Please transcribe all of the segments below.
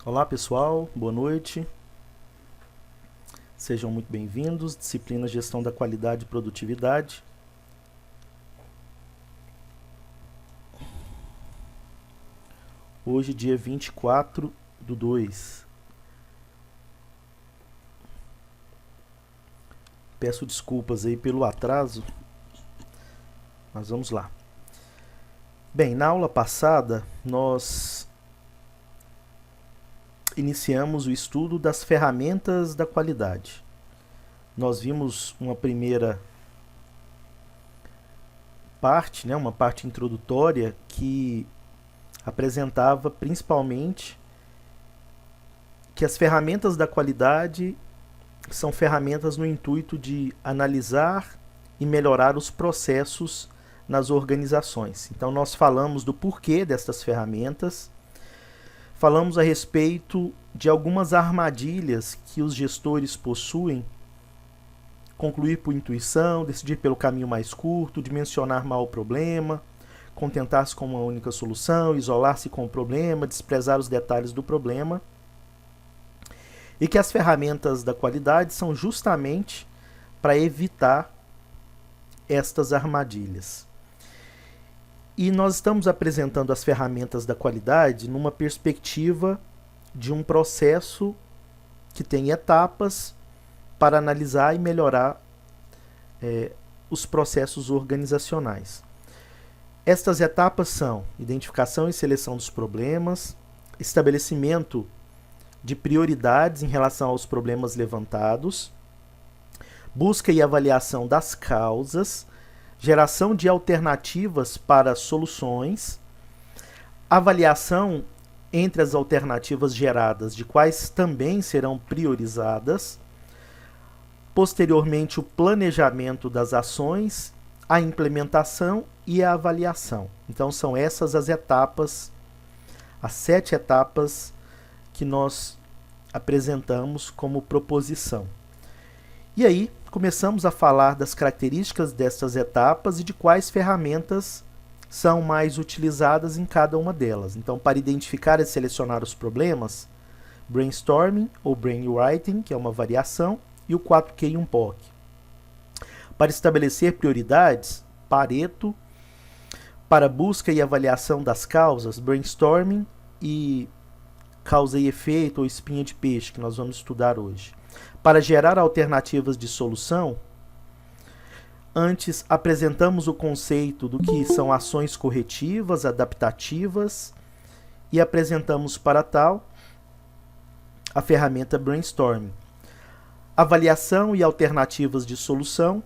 Olá pessoal, boa noite. Sejam muito bem-vindos. Disciplina Gestão da Qualidade e Produtividade. Hoje, dia 24/2. Peço desculpas aí pelo atraso, mas vamos lá. Bem, na aula passada, nós iniciamos o estudo das ferramentas da qualidade. Nós vimos uma primeira parte, uma parte introdutória que apresentava principalmente que as ferramentas da qualidade são ferramentas no intuito de analisar e melhorar os processos nas organizações. Então nós falamos do porquê destas ferramentas, falamos a respeito de algumas armadilhas que os gestores possuem: concluir por intuição, decidir pelo caminho mais curto, dimensionar mal o problema, contentar-se com uma única solução, isolar-se com o problema, desprezar os detalhes do problema. E que as ferramentas da qualidade são justamente para evitar estas armadilhas. E nós estamos apresentando as ferramentas da qualidade numa perspectiva de um processo que tem etapas para analisar e melhorar os processos organizacionais. Estas etapas são identificação e seleção dos problemas, estabelecimento de prioridades em relação aos problemas levantados, busca e avaliação das causas, geração de alternativas para soluções, avaliação entre as alternativas geradas de quais também serão priorizadas, posteriormente o planejamento das ações, a implementação e a avaliação. Então são essas as etapas, as 7 etapas que nós apresentamos como proposição. E aí começamos a falar das características destas etapas e de quais ferramentas são mais utilizadas em cada uma delas. Então, para identificar e selecionar os problemas, brainstorming ou brainwriting, que é uma variação, e o 4Q e 1POC. Para estabelecer prioridades, Pareto. Para busca e avaliação das causas, brainstorming e causa e efeito ou espinha de peixe, que nós vamos estudar hoje. Para gerar alternativas de solução, antes apresentamos o conceito do que são ações corretivas, adaptativas, e apresentamos para tal a ferramenta brainstorming. Avaliação e alternativas de solução,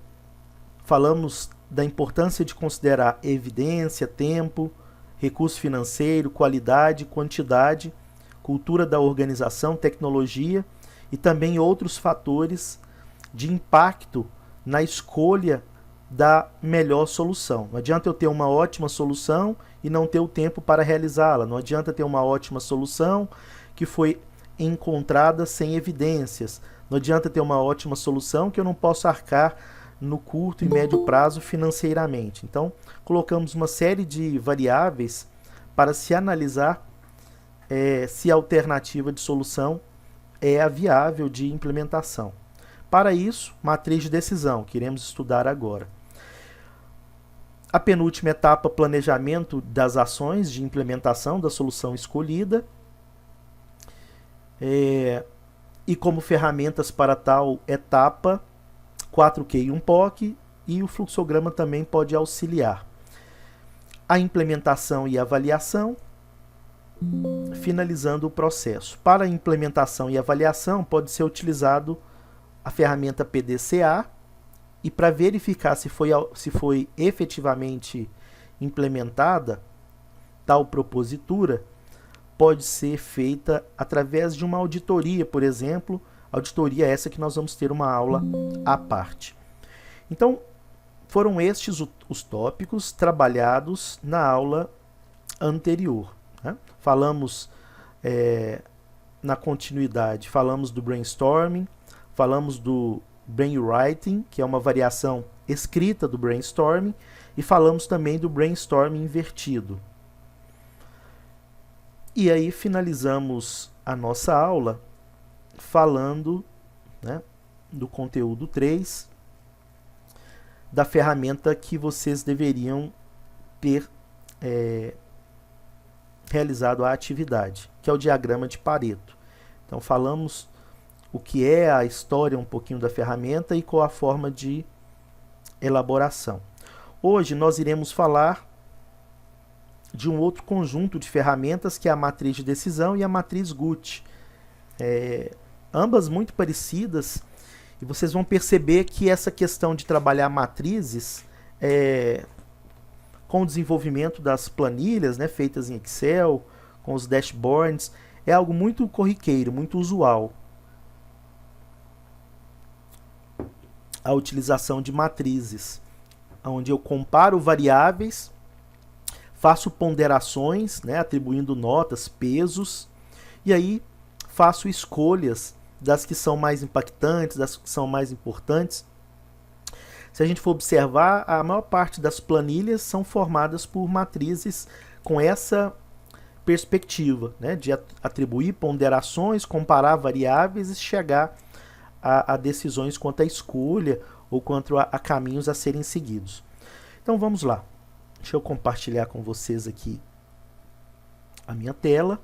falamos da importância de considerar evidência, tempo, recurso financeiro, qualidade, quantidade, cultura da organização, tecnologia e também outros fatores de impacto na escolha da melhor solução. Não adianta eu ter uma ótima solução e não ter o tempo para realizá-la. Não adianta ter uma ótima solução que foi encontrada sem evidências. Não adianta ter uma ótima solução que eu não posso arcar no curto e médio prazo financeiramente. Então, colocamos uma série de variáveis para se analisar se a alternativa de solução é a viável de implementação. Para isso, matriz de decisão, que iremos estudar agora. A penúltima etapa, planejamento das ações de implementação da solução escolhida. E como ferramentas para tal etapa, 4Q e 1POC, e o fluxograma também pode auxiliar. A implementação e avaliação, finalizando o processo. Para a implementação e avaliação, pode ser utilizado a ferramenta PDCA, e para verificar se foi efetivamente implementada tal propositura, pode ser feita através de uma auditoria, por exemplo, auditoria essa que nós vamos ter uma aula à parte. Então, foram estes os tópicos trabalhados na aula anterior. Falamos na continuidade, falamos do brainstorming, falamos do brainwriting, que é uma variação escrita do brainstorming, e falamos também do brainstorming invertido. E aí finalizamos a nossa aula falando, né, do conteúdo 3, da ferramenta que vocês deveriam ter realizado a atividade, que é o diagrama de Pareto. Então falamos o que é a história um pouquinho da ferramenta e qual a forma de elaboração. Hoje nós iremos falar de um outro conjunto de ferramentas, que é a matriz de decisão e a matriz Guth. Ambas muito parecidas, e vocês vão perceber que essa questão de trabalhar matrizes com o desenvolvimento das planilhas, né, feitas em Excel, com os dashboards, é algo muito corriqueiro, muito usual. A utilização de matrizes, onde eu comparo variáveis, faço ponderações, né, atribuindo notas, pesos, e aí faço escolhas das que são mais impactantes, das que são mais importantes. Se a gente for observar, a maior parte das planilhas são formadas por matrizes com essa perspectiva, né, de atribuir ponderações, comparar variáveis e chegar a decisões quanto à escolha ou quanto a caminhos a serem seguidos. Então vamos lá. Deixa eu compartilhar com vocês aqui a minha tela.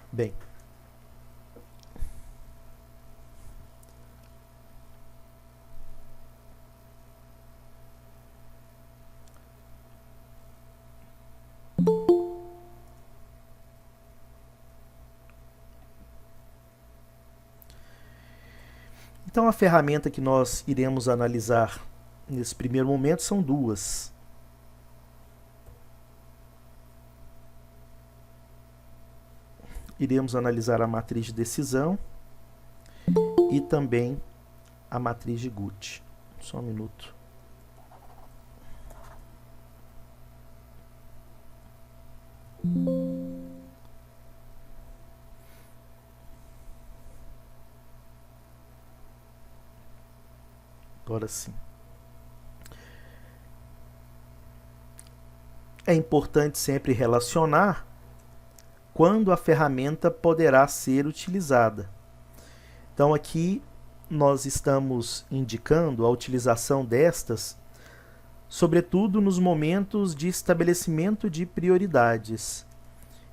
Bem, então a ferramenta que nós iremos analisar nesse primeiro momento são duas. Iremos analisar a matriz de decisão e também a matriz de Guth. Só um minuto. Agora sim. É importante sempre relacionar quando a ferramenta poderá ser utilizada. Então aqui nós estamos indicando a utilização destas, sobretudo nos momentos de estabelecimento de prioridades.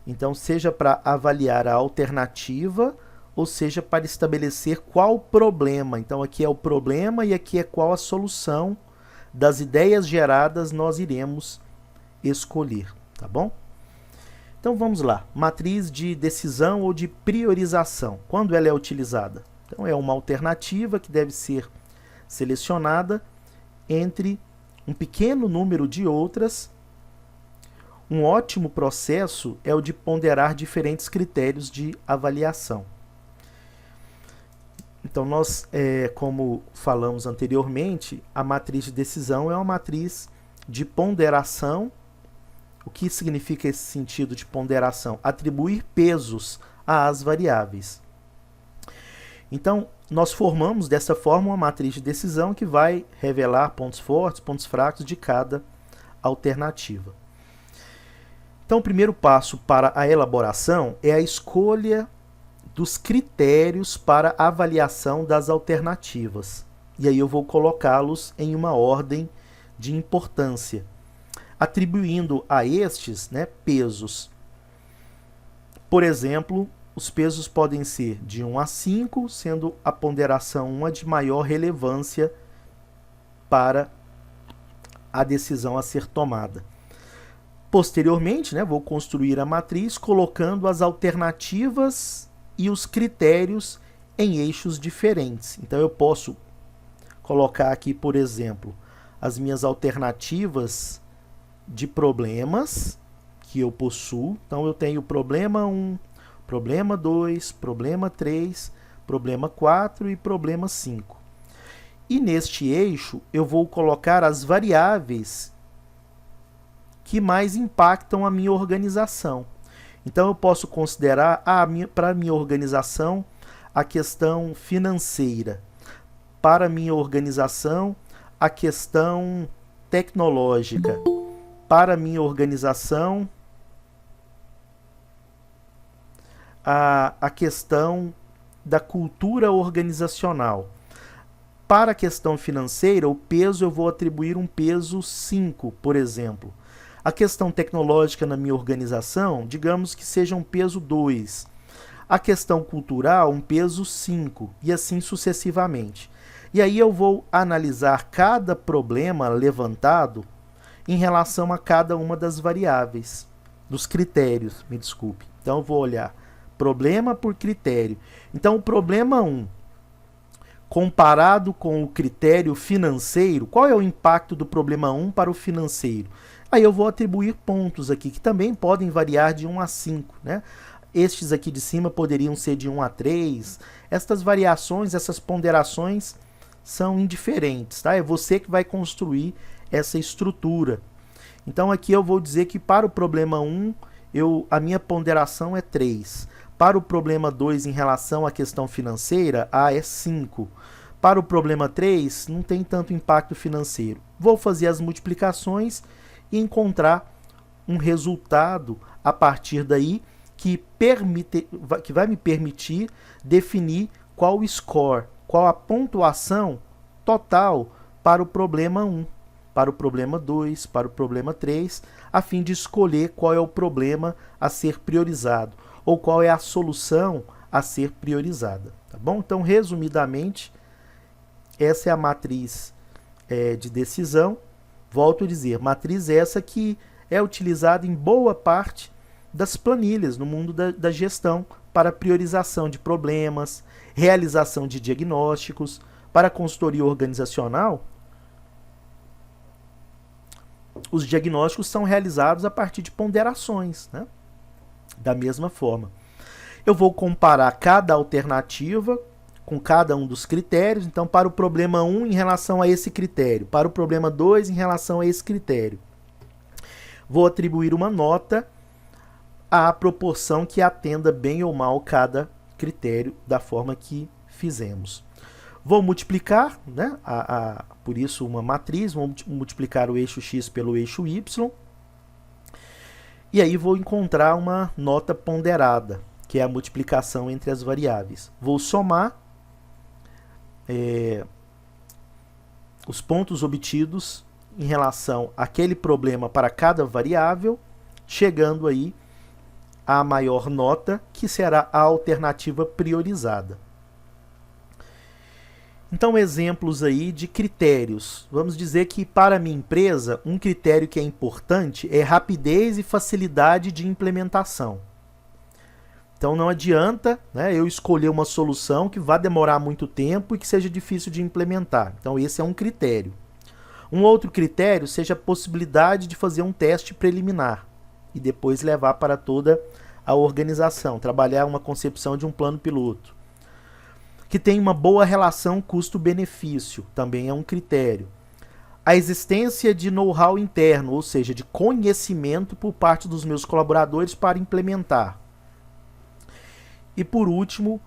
Então seja para avaliar a alternativa, ou seja para estabelecer qual problema. Então aqui é o problema e aqui é qual a solução das ideias geradas nós iremos escolher, tá bom? Então vamos lá, matriz de decisão ou de priorização, quando ela é utilizada? Então é uma alternativa que deve ser selecionada entre um pequeno número de outras. Um ótimo processo é o de ponderar diferentes critérios de avaliação. Então nós, como falamos anteriormente, a matriz de decisão é uma matriz de ponderação. O que significa esse sentido de ponderação? Atribuir pesos às variáveis. Então, nós formamos dessa forma uma matriz de decisão que vai revelar pontos fortes, pontos fracos de cada alternativa. Então, o primeiro passo para a elaboração é a escolha dos critérios para avaliação das alternativas. E aí eu vou colocá-los em uma ordem de importância, atribuindo a estes, né, pesos. Por exemplo, os pesos podem ser de 1 a 5, sendo a ponderação 1 a de maior relevância para a decisão a ser tomada. Posteriormente, né, vou construir a matriz colocando as alternativas e os critérios em eixos diferentes. Então eu posso colocar aqui, por exemplo, as minhas alternativas de problemas que eu possuo. Então eu tenho problema 1, problema 2, problema 3, problema 4 e problema 5. E neste eixo eu vou colocar as variáveis que mais impactam a minha organização. Então eu posso considerar para a minha organização a questão financeira, para a minha organização a questão tecnológica, para a minha organização a questão da cultura organizacional. Para a questão financeira, o peso eu vou atribuir um peso 5, por exemplo. A questão tecnológica na minha organização, digamos que seja um peso 2. A questão cultural, um peso 5, e assim sucessivamente. E aí eu vou analisar cada problema levantado em relação a cada uma das variáveis, dos critérios, me desculpe. Então eu vou olhar problema por critério. Então o problema 1, comparado com o critério financeiro, qual é o impacto do problema 1 para o financeiro? Aí eu vou atribuir pontos aqui, que também podem variar de 1 a 5, né? Estes aqui de cima poderiam ser de 1 a 3. Estas variações, essas ponderações são indiferentes, tá? É você que vai construir essa estrutura. Então aqui eu vou dizer que para o problema 1, a minha ponderação é 3. Para o problema 2, em relação à questão financeira, é 5. Para o problema 3, não tem tanto impacto financeiro. Vou fazer as multiplicações e encontrar um resultado a partir daí que vai me permitir definir qual o score, qual a pontuação total para o problema 1, para o problema 2, para o problema 3, a fim de escolher qual é o problema a ser priorizado, ou qual é a solução a ser priorizada. Tá bom? Então, resumidamente, essa é a matriz de decisão. Volto a dizer, matriz essa que é utilizada em boa parte das planilhas no mundo da gestão para priorização de problemas, realização de diagnósticos. Para a consultoria organizacional, os diagnósticos são realizados a partir de ponderações, né? Da mesma forma. Eu vou comparar cada alternativa com cada um dos critérios. Então, para o problema 1, em relação a esse critério. Para o problema 2, em relação a esse critério. Vou atribuir uma nota à proporção que atenda bem ou mal cada critério da forma que fizemos. Vou multiplicar, né, por isso uma matriz, vou multiplicar o eixo x pelo eixo y. E aí vou encontrar uma nota ponderada, que é a multiplicação entre as variáveis. Vou somar os pontos obtidos em relação àquele problema para cada variável, chegando aí à maior nota, que será a alternativa priorizada. Então, exemplos aí de critérios. Vamos dizer que para a minha empresa, um critério que é importante é rapidez e facilidade de implementação. Então não adianta, né, eu escolher uma solução que vá demorar muito tempo e que seja difícil de implementar. Então esse é um critério. Um outro critério seja a possibilidade de fazer um teste preliminar e depois levar para toda a organização, trabalhar uma concepção de um plano piloto. Que tem uma boa relação custo-benefício, também é um critério. A existência de know-how interno, ou seja, de conhecimento por parte dos meus colaboradores para implementar. E por último,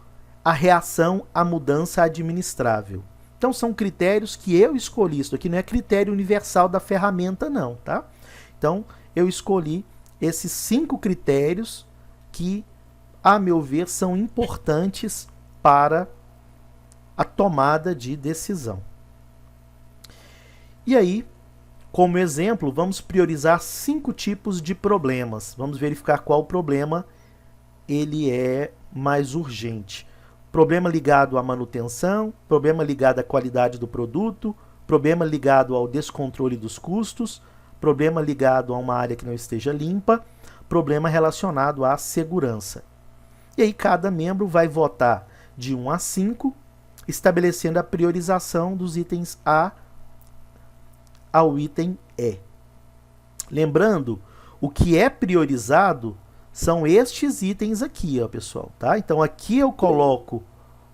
a reação à mudança administrável. Então são critérios que eu escolhi. Isso aqui não é critério universal da ferramenta não, tá? Então eu escolhi esses 5 critérios que, a meu ver, são importantes para a tomada de decisão. E aí, como exemplo, vamos priorizar 5 tipos de problemas. Vamos verificar qual problema ele é mais urgente. Problema ligado à manutenção, problema ligado à qualidade do produto, problema ligado ao descontrole dos custos, problema ligado a uma área que não esteja limpa, problema relacionado à segurança. E aí cada membro vai votar de 1 a 5, estabelecendo a priorização dos itens A ao item E. Lembrando, o que é priorizado são estes itens aqui, ó, pessoal, tá? Então aqui eu coloco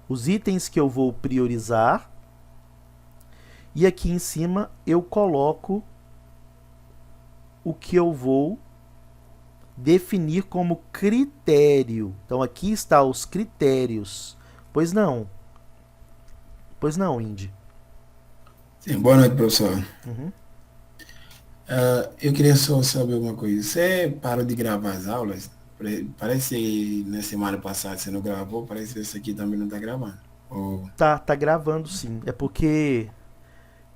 os itens que eu vou priorizar E aqui em cima eu coloco o que eu vou definir como critério. Então aqui está os critérios. Pois não. Pois não, Indy. Sim, boa noite, professor. Uhum. Eu queria só saber uma coisa. Você parou de gravar as aulas? Parece que na semana passada você não gravou, parece que esse aqui também não está gravando. Ou... Tá gravando sim. É porque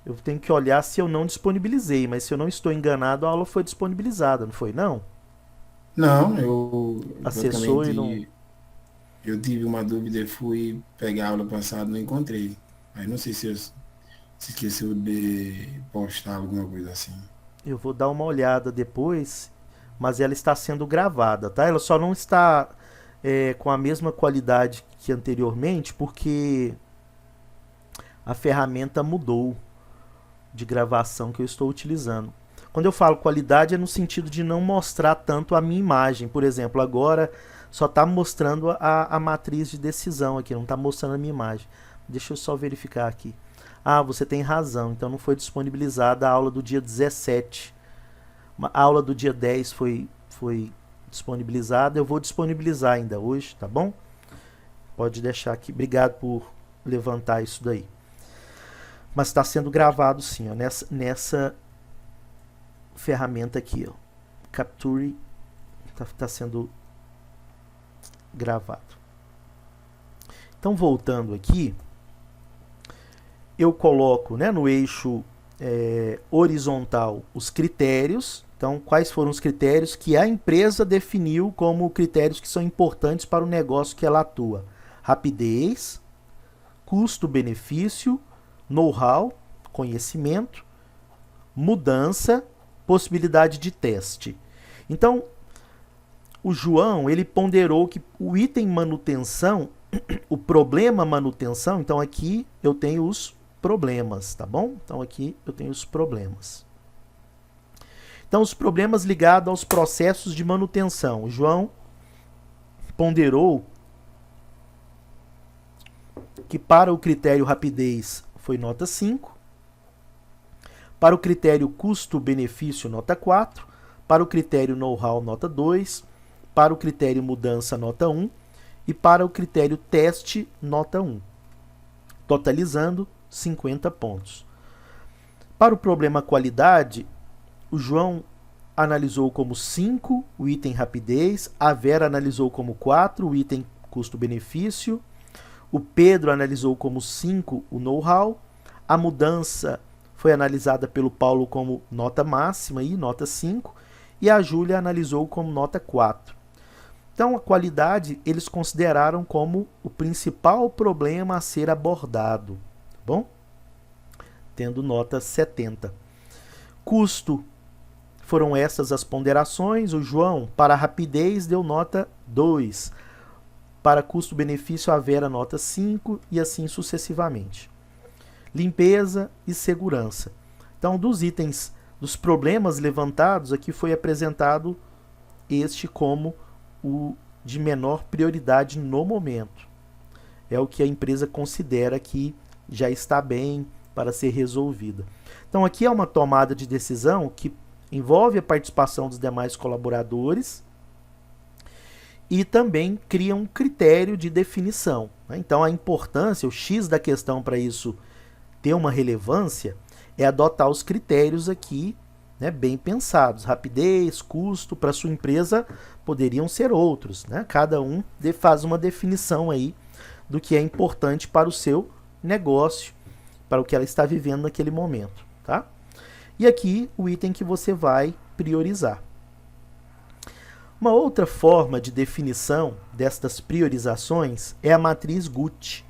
eu tenho que olhar se eu não disponibilizei, mas se eu não estou enganado, a aula foi disponibilizada, não foi não? Não, eu Acessou e não. praticamente eu tive uma dúvida e fui pegar a aula passada, não encontrei. Aí não sei se esqueceu de postar alguma coisa assim. Eu vou dar uma olhada depois, mas ela está sendo gravada, tá? Ela só não está com a mesma qualidade que anteriormente, porque a ferramenta mudou de gravação que eu estou utilizando. Quando eu falo qualidade é no sentido de não mostrar tanto a minha imagem. Por exemplo, agora só está mostrando a matriz de decisão aqui, não está mostrando a minha imagem. Deixa eu só verificar aqui. Ah, você tem razão, então não foi disponibilizada a aula do dia 17. A aula do dia 10 foi disponibilizada. Eu vou disponibilizar ainda hoje, tá bom? Pode deixar aqui. Obrigado por levantar isso daí. Mas está sendo gravado sim, ó, nessa ferramenta aqui, ó. Capture está sendo gravado. Então, voltando aqui, eu coloco, né, no eixo horizontal os critérios. Então, quais foram os critérios que a empresa definiu como critérios que são importantes para o negócio que ela atua? Rapidez, custo-benefício, know-how, conhecimento, mudança, possibilidade de teste. Então, o João, ele ponderou que o item manutenção, o problema manutenção, então aqui eu tenho os problemas, tá bom? Então aqui eu tenho os problemas. Então os problemas ligados aos processos de manutenção. O João ponderou que para o critério rapidez foi nota 5, para o critério custo-benefício nota 4, para o critério know-how nota 2, para o critério mudança nota 1 e para o critério teste nota 1, totalizando 50 pontos. Para o problema qualidade, o João analisou como 5 o item rapidez, a Vera analisou como 4 o item custo-benefício, o Pedro analisou como 5 o know-how, a mudança foi analisada pelo Paulo como nota máxima e nota 5, e a Júlia analisou como nota 4. Então, a qualidade eles consideraram como o principal problema a ser abordado, tá bom? Tendo nota 70. Custo, foram essas as ponderações. O João, para rapidez, deu nota 2. Para custo-benefício, a Vera nota 5 e assim sucessivamente. Limpeza e segurança. Então, dos itens, dos problemas levantados, aqui foi apresentado este como o de menor prioridade no momento. É o que a empresa considera que já está bem para ser resolvida. Então aqui é uma tomada de decisão que envolve a participação dos demais colaboradores e também cria um critério de definição. Então a importância, o X da questão para isso ter uma relevância é adotar os critérios aqui, né, bem pensados. Rapidez, custo, para sua empresa poderiam ser outros, né? Cada um faz uma definição aí do que é importante para o seu negócio, para o que ela está vivendo naquele momento, tá? E aqui o item que você vai priorizar. Uma outra forma de definição destas priorizações é a matriz Guth.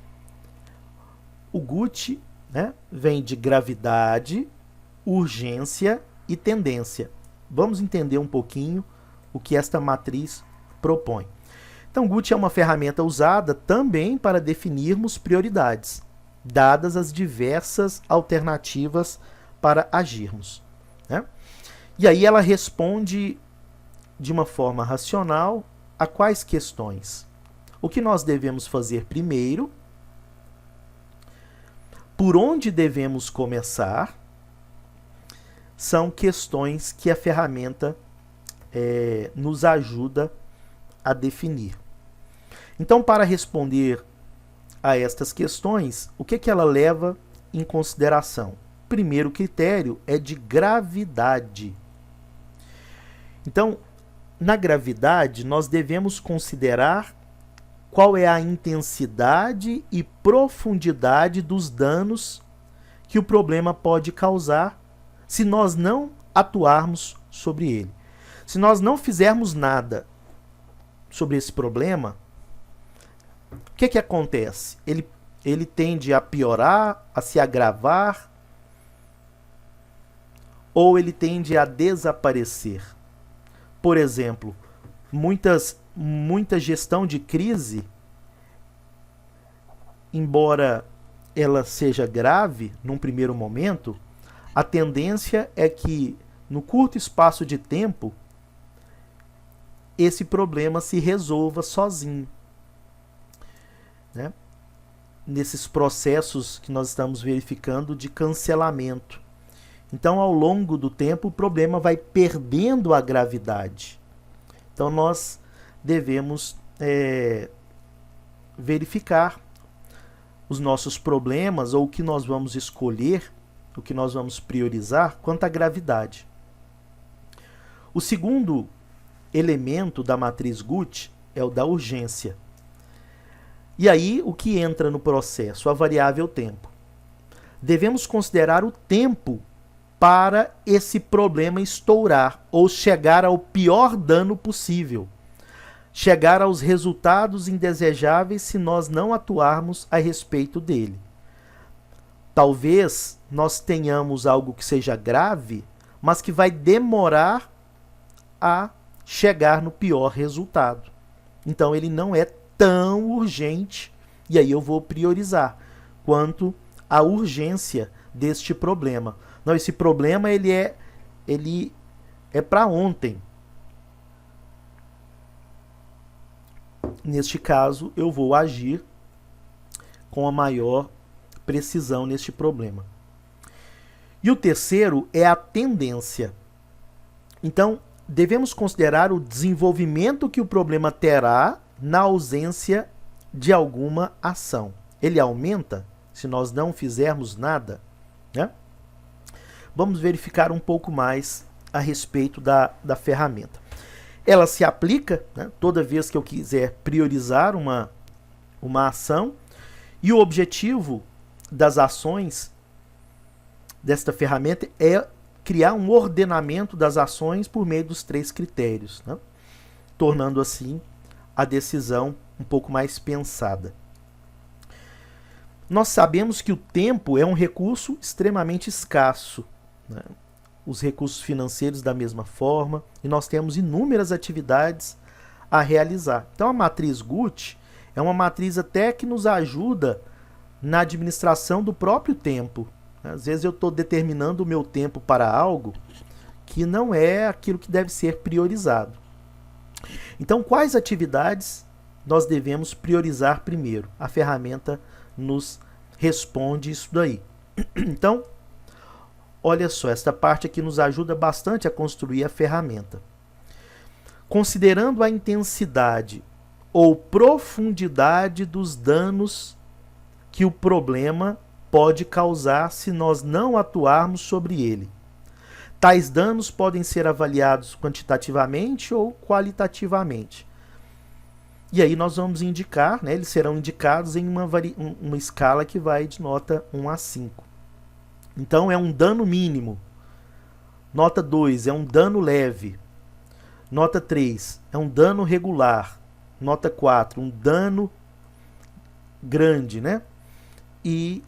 O Guth, né, vem de gravidade, urgência e tendência. Vamos entender um pouquinho o que esta matriz propõe. Então, Guth é uma ferramenta usada também para definirmos prioridades, dadas as diversas alternativas para agirmos, né? E aí ela responde de uma forma racional a quais questões? O que nós devemos fazer primeiro? por onde devemos começar são questões que a ferramenta nos ajuda a definir. Então, para responder a estas questões, o que ela leva em consideração? O primeiro critério é de gravidade. Então, na gravidade, nós devemos considerar qual é a intensidade e profundidade dos danos que o problema pode causar se nós não atuarmos sobre ele. Se nós não fizermos nada sobre esse problema, o que acontece? Ele tende a piorar, a se agravar, ou ele tende a desaparecer. Por exemplo, muita gestão de crise, embora ela seja grave num primeiro momento, a tendência é que no curto espaço de tempo esse problema se resolva sozinho, né? Nesses processos que nós estamos verificando de cancelamento. Então, ao longo do tempo, o problema vai perdendo a gravidade. Então, nós devemos verificar os nossos problemas, ou o que nós vamos escolher, o que nós vamos priorizar quanto à gravidade. O segundo elemento da matriz Guth é o da urgência. E aí, o que entra no processo? A variável tempo. Devemos considerar o tempo para esse problema estourar, ou chegar ao pior dano possível. Chegar aos resultados indesejáveis se nós não atuarmos a respeito dele. Talvez nós tenhamos algo que seja grave, mas que vai demorar a chegar no pior resultado. Então ele não é tão urgente, e aí eu vou priorizar quanto à urgência deste problema. Não, esse problema ele é para ontem. Neste caso, eu vou agir com a maior precisão neste problema. E o terceiro é a tendência. Então, devemos considerar o desenvolvimento que o problema terá na ausência de alguma ação. Ele aumenta se nós não fizermos nada, né? Vamos verificar um pouco mais a respeito da ferramenta. Ela se aplica, né, toda vez que eu quiser priorizar uma ação, e o objetivo das ações desta ferramenta é criar um ordenamento das ações por meio dos 3 critérios, né, tornando assim a decisão um pouco mais pensada. Nós sabemos que o tempo é um recurso extremamente escasso, né? Os recursos financeiros da mesma forma, e nós temos inúmeras atividades a realizar. Então a matriz Guth é uma matriz até que nos ajuda na administração do próprio tempo. Às vezes eu estou determinando o meu tempo para algo que não é aquilo que deve ser priorizado. Então, quais atividades nós devemos priorizar primeiro? A ferramenta nos responde isso daí. Então, olha só, esta parte aqui nos ajuda bastante a construir a ferramenta. Considerando a intensidade ou profundidade dos danos que o problema pode causar se nós não atuarmos sobre ele. Tais danos podem ser avaliados quantitativamente ou qualitativamente. E aí nós vamos indicar, né, eles serão indicados em uma escala que vai de nota 1 a 5. Então é um dano mínimo. Nota 2 é um dano leve. Nota 3 é um dano regular. Nota 4, um dano grande, né? E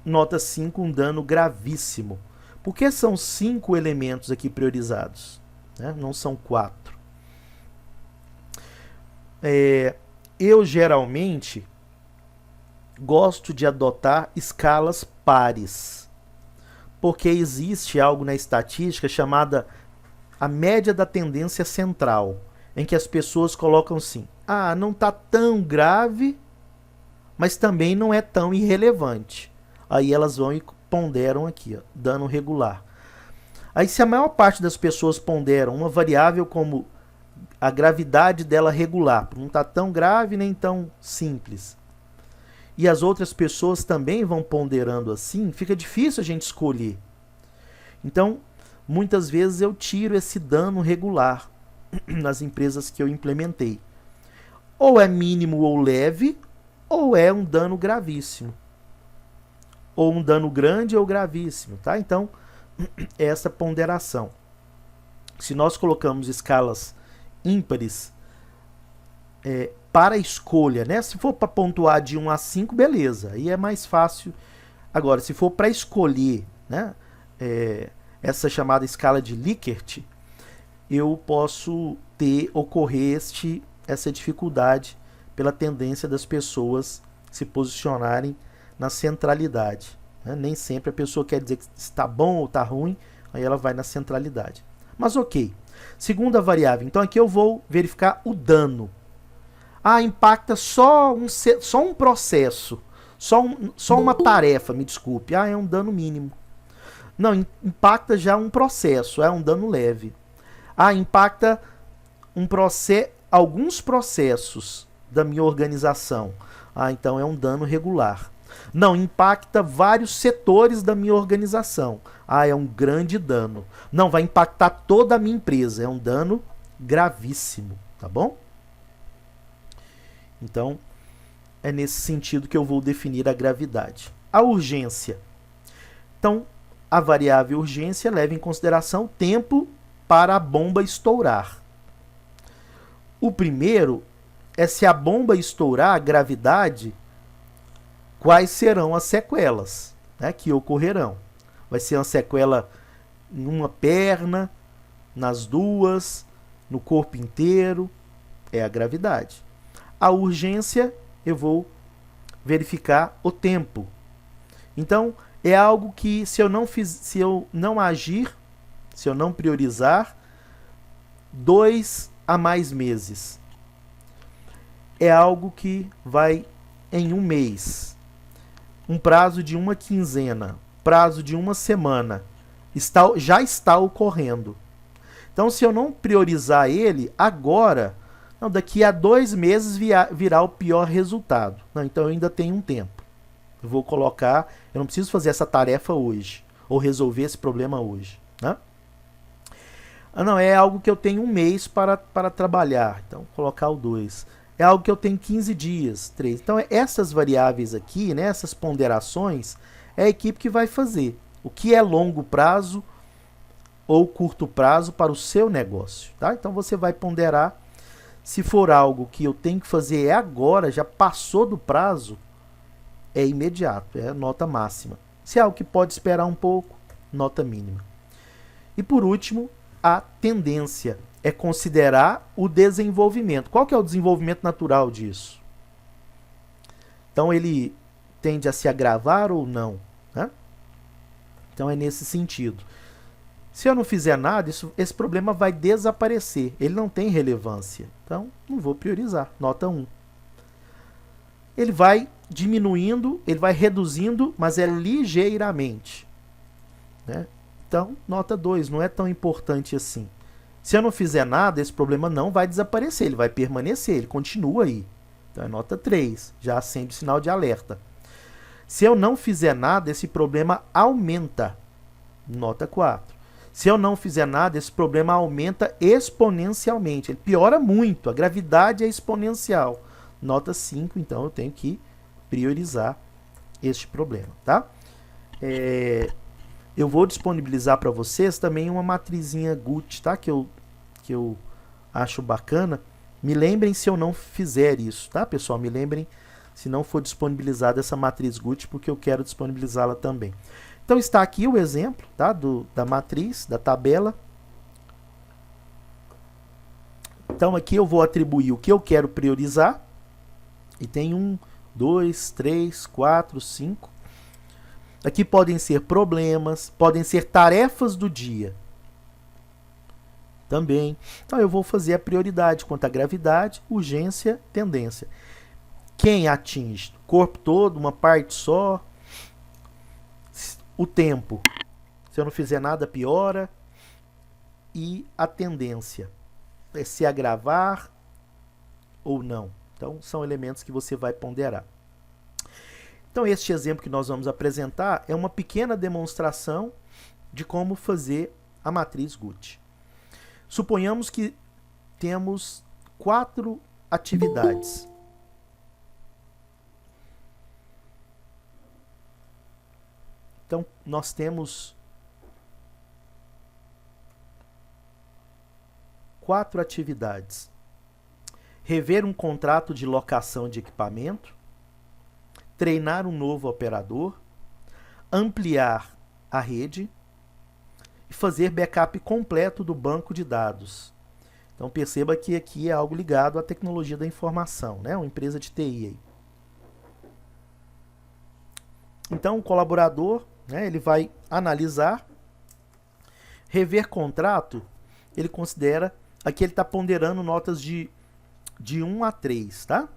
nota 5, um dano gravíssimo. Por que são 5 elementos aqui priorizados, né? Não são 4. Eu geralmente gosto de adotar escalas pares, porque existe algo na estatística chamada a média da tendência central, em que as pessoas colocam assim: não está tão grave, mas também não é tão irrelevante. Aí elas vão e ponderam aqui, ó, dano regular. Aí se a maior parte das pessoas ponderam uma variável como a gravidade dela regular, não está tão grave nem tão simples, e as outras pessoas também vão ponderando assim, fica difícil a gente escolher. Então, muitas vezes eu tiro esse dano regular nas empresas que eu implementei. Ou é mínimo ou leve, ou é um dano gravíssimo. Ou um dano grande ou gravíssimo, tá? Então, essa ponderação. Se nós colocamos escalas ímpares para a escolha, né? Se for para pontuar de 1 a 5, beleza, aí é mais fácil. Agora, se for para escolher, né, essa chamada escala de Likert, eu posso ocorrer essa dificuldade pela tendência das pessoas se posicionarem na centralidade, né? Nem sempre a pessoa quer dizer que está bom ou está ruim, aí ela vai na centralidade. Mas ok. Segunda variável, então aqui eu vou verificar o dano. Impacta só um processo, só uma tarefa, me desculpe. É um dano mínimo. Não, impacta já um processo, é um dano leve. Impacta alguns processos da minha organização. Então é um dano regular. Não, impacta vários setores da minha organização. É um grande dano. Não, vai impactar toda a minha empresa. É um dano gravíssimo, tá bom? Então, é nesse sentido que eu vou definir a gravidade. A urgência. Então, a variável urgência leva em consideração o tempo para a bomba estourar. O primeiro é se a bomba estourar, a gravidade, quais serão as sequelas, né, que ocorrerão. Vai ser uma sequela em uma perna, nas duas, no corpo inteiro, é a gravidade. A urgência, eu vou verificar o tempo. Então, é algo que se eu não agir, se eu não priorizar, 2 a mais meses. É algo que vai em um mês. Um prazo de uma quinzena, prazo de uma semana, já está ocorrendo. Então, se eu não priorizar ele agora, daqui a 2 meses virá o pior resultado. Então, eu ainda tenho um tempo. Eu vou colocar, eu não preciso fazer essa tarefa hoje, ou resolver esse problema hoje, né? É algo que eu tenho um mês para trabalhar. Então, vou colocar o 2. É algo que eu tenho 15 dias, 3. Então, essas variáveis aqui, né, essas ponderações, é a equipe que vai fazer. O que é longo prazo ou curto prazo para o seu negócio, tá? Então, você vai ponderar. Se for algo que eu tenho que fazer agora, já passou do prazo, é imediato, é nota máxima. Se é algo que pode esperar um pouco, nota mínima. E por último, a tendência é considerar o desenvolvimento. Qual que é o desenvolvimento natural disso? Então, ele tende a se agravar ou não, né? Então, é nesse sentido. Se eu não fizer nada, esse problema vai desaparecer. Ele não tem relevância. Então, não vou priorizar. Nota 1. Ele vai diminuindo, ele vai reduzindo, mas é ligeiramente, né? Então, nota 2. Não é tão importante assim. Se eu não fizer nada, esse problema não vai desaparecer. Ele vai permanecer, ele continua aí. Então, é nota 3. Já acende o sinal de alerta. Se eu não fizer nada, esse problema aumenta. Nota 4. Se eu não fizer nada, esse problema aumenta exponencialmente. Ele piora muito. A gravidade é exponencial. Nota 5, então eu tenho que priorizar este problema, tá? Eu vou disponibilizar para vocês também uma matrizinha GUT, tá? Que eu acho bacana. Me lembrem se eu não fizer isso, tá, pessoal? Me lembrem se não for disponibilizada essa matriz GUT, porque eu quero disponibilizá-la também. Então está aqui o exemplo, tá, da matriz, da tabela. Então aqui eu vou atribuir o que eu quero priorizar. E tem 1, 2, 3, 4, 5. Aqui podem ser problemas, podem ser tarefas do dia. Também. Então eu vou fazer a prioridade quanto à gravidade, urgência, tendência. Quem atinge? Corpo todo, uma parte só. o tempo. Se eu não fizer nada, piora. E a tendência é se agravar ou não. Então, são elementos que você vai ponderar. Então, este exemplo que nós vamos apresentar é uma pequena demonstração de como fazer a matriz Guth. Suponhamos que temos 4 atividades. Então, nós temos 4 atividades. Rever um contrato de locação de equipamento, treinar um novo operador, ampliar a rede e fazer backup completo do banco de dados. Então perceba que aqui é algo ligado à tecnologia da informação, né? Uma empresa de TI aí. Então o colaborador, né, ele vai analisar, rever contrato, ele considera, aqui ele está ponderando notas de 1 a 3, tá?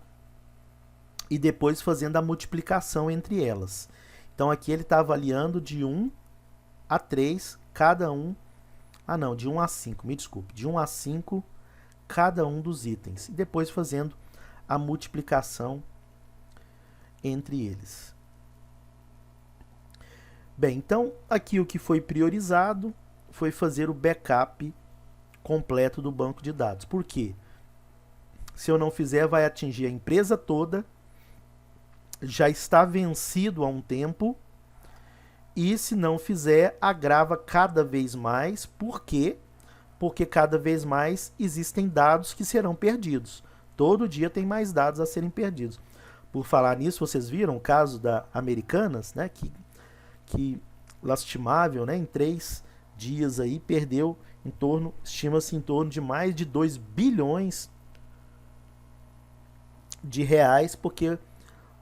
E depois fazendo a multiplicação entre elas. Então aqui ele está avaliando de 1 a 3 cada um. Ah não, de 1 a 5, me desculpe. De 1 a 5 cada um dos itens. E depois fazendo a multiplicação entre eles. Bem, então aqui o que foi priorizado foi fazer o backup completo do banco de dados. Por quê? Se eu não fizer, vai atingir a empresa toda, já está vencido há um tempo, e se não fizer, agrava cada vez mais. Por quê? Porque cada vez mais existem dados que serão perdidos. Todo dia tem mais dados a serem perdidos. Por falar nisso, vocês viram o caso da Americanas, né, que lastimável, né, em 3 dias aí perdeu estima-se em torno de mais de 2 bilhões de reais, porque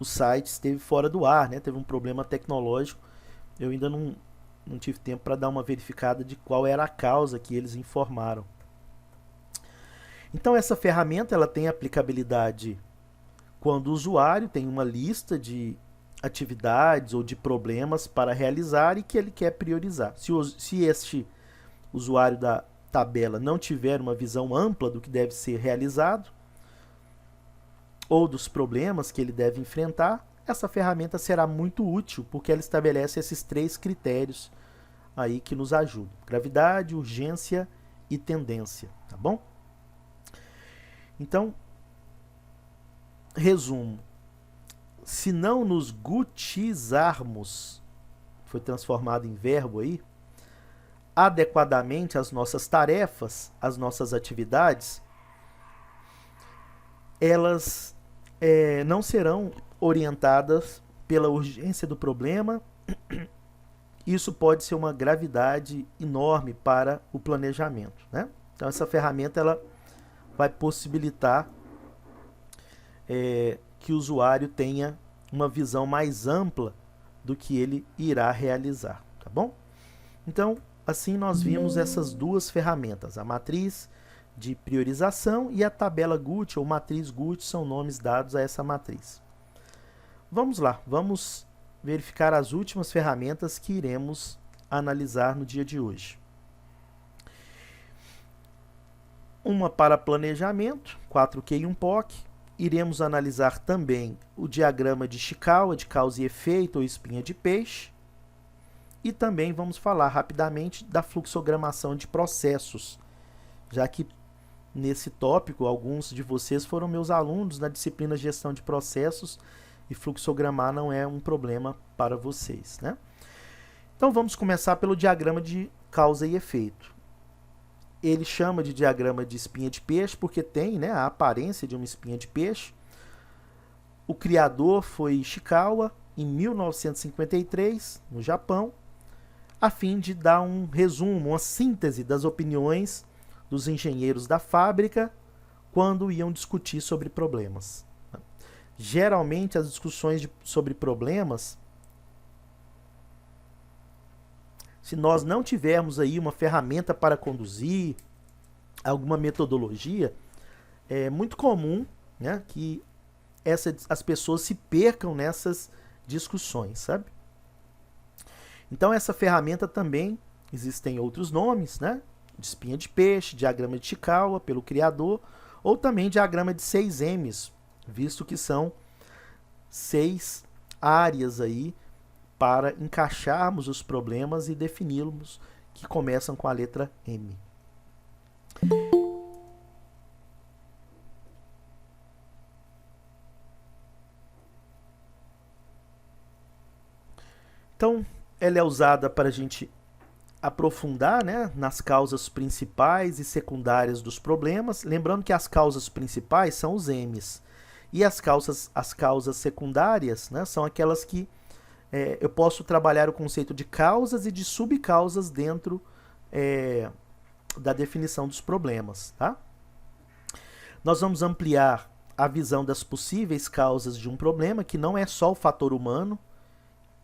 o site esteve fora do ar, né? Teve um problema tecnológico. Eu ainda não tive tempo para dar uma verificada de qual era a causa que eles informaram. Então essa ferramenta ela tem aplicabilidade quando o usuário tem uma lista de atividades ou de problemas para realizar e que ele quer priorizar. Se este usuário da tabela não tiver uma visão ampla do que deve ser realizado ou dos problemas que ele deve enfrentar, essa ferramenta será muito útil, porque ela estabelece esses 3 critérios aí que nos ajudam: gravidade, urgência e tendência, tá bom? Então, resumo: se não nos gutizarmos, foi transformado em verbo aí, adequadamente as nossas tarefas, as nossas atividades, elas não serão orientadas pela urgência do problema. Isso pode ser uma gravidade enorme para o planejamento, né? Então essa ferramenta ela vai possibilitar que o usuário tenha uma visão mais ampla do que ele irá realizar, tá bom? Então, assim nós vimos essas 2 ferramentas, a matriz de priorização e a tabela Guth ou matriz Guth, são nomes dados a essa matriz. Vamos lá, vamos verificar as últimas ferramentas que iremos analisar no dia de hoje. Uma para planejamento, 4Q e 1POC. Iremos analisar também o diagrama de Ishikawa, de causa e efeito ou espinha de peixe. E também vamos falar rapidamente da fluxogramação de processos, já que nesse tópico alguns de vocês foram meus alunos na disciplina Gestão de Processos e fluxogramar não é um problema para vocês, né? Então vamos começar pelo diagrama de causa e efeito. Ele chama de diagrama de espinha de peixe porque tem, né, a aparência de uma espinha de peixe. O criador foi Ishikawa em 1953, no Japão, a fim de dar um resumo, uma síntese das opiniões dos engenheiros da fábrica quando iam discutir sobre problemas. Geralmente as discussões sobre problemas, se nós não tivermos aí uma ferramenta para conduzir, alguma metodologia, é muito comum, né, que as pessoas se percam nessas discussões, sabe? Então essa ferramenta também, existem outros nomes, né? De espinha de peixe, diagrama de Chikawa, pelo criador, ou também diagrama de 6Ms, visto que são 6 áreas aí para encaixarmos os problemas e defini-los, que começam com a letra M. Então, ela é usada para a gente aprofundar, né, nas causas principais e secundárias dos problemas. Lembrando que as causas principais são os M's. E as causas secundárias, né, são aquelas que eu posso trabalhar o conceito de causas e de subcausas dentro da definição dos problemas. Tá? Nós vamos ampliar a visão das possíveis causas de um problema, que não é só o fator humano,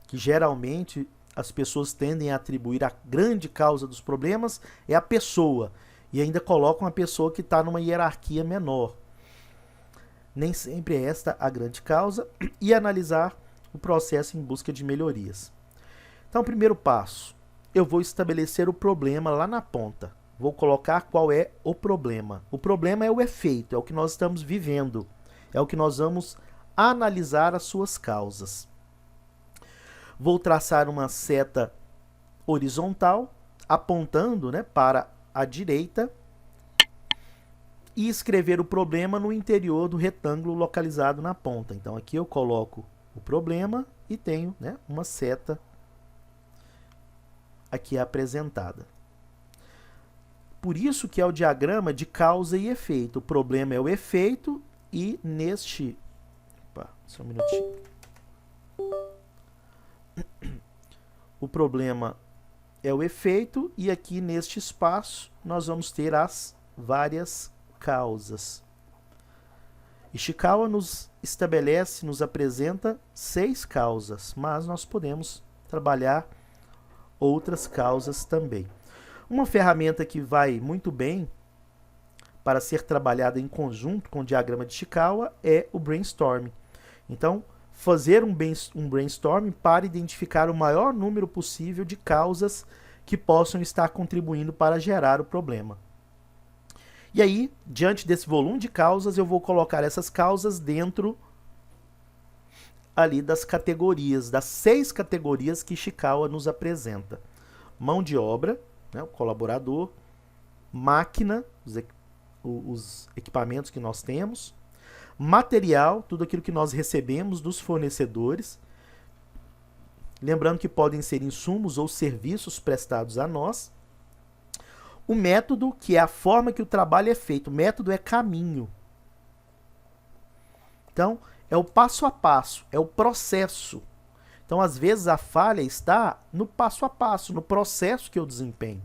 que geralmente as pessoas tendem a atribuir a grande causa dos problemas é a pessoa, e ainda colocam a pessoa que está numa hierarquia menor. Nem sempre é esta a grande causa, e analisar o processo em busca de melhorias. Então, primeiro passo, eu vou estabelecer o problema lá na ponta. Vou colocar qual é o problema. O problema é o efeito, é o que nós estamos vivendo, é o que nós vamos analisar as suas causas. Vou traçar uma seta horizontal, apontando, né, para a direita, e escrever o problema no interior do retângulo localizado na ponta. Então aqui eu coloco o problema e tenho, né, uma seta aqui apresentada. Por isso que é o diagrama de causa e efeito. O problema é o efeito e neste... Opa, só um minutinho. O problema é o efeito e aqui neste espaço nós vamos ter as várias causas. Ishikawa nos estabelece, nos apresenta 6 causas, mas nós podemos trabalhar outras causas também. Uma ferramenta que vai muito bem para ser trabalhada em conjunto com o diagrama de Ishikawa é o brainstorming. Então, fazer um brainstorming para identificar o maior número possível de causas que possam estar contribuindo para gerar o problema. E aí, diante desse volume de causas, eu vou colocar essas causas dentro ali das categorias, das 6 categorias que Ishikawa nos apresenta. Mão de obra, né, o colaborador, máquina, os equipamentos que nós temos, material, tudo aquilo que nós recebemos dos fornecedores, lembrando que podem ser insumos ou serviços prestados a nós. O método, que é a forma que o trabalho é feito. O método é caminho. Então, é o passo a passo, é o processo. Então, às vezes, a falha está no passo a passo, no processo que eu desempenho.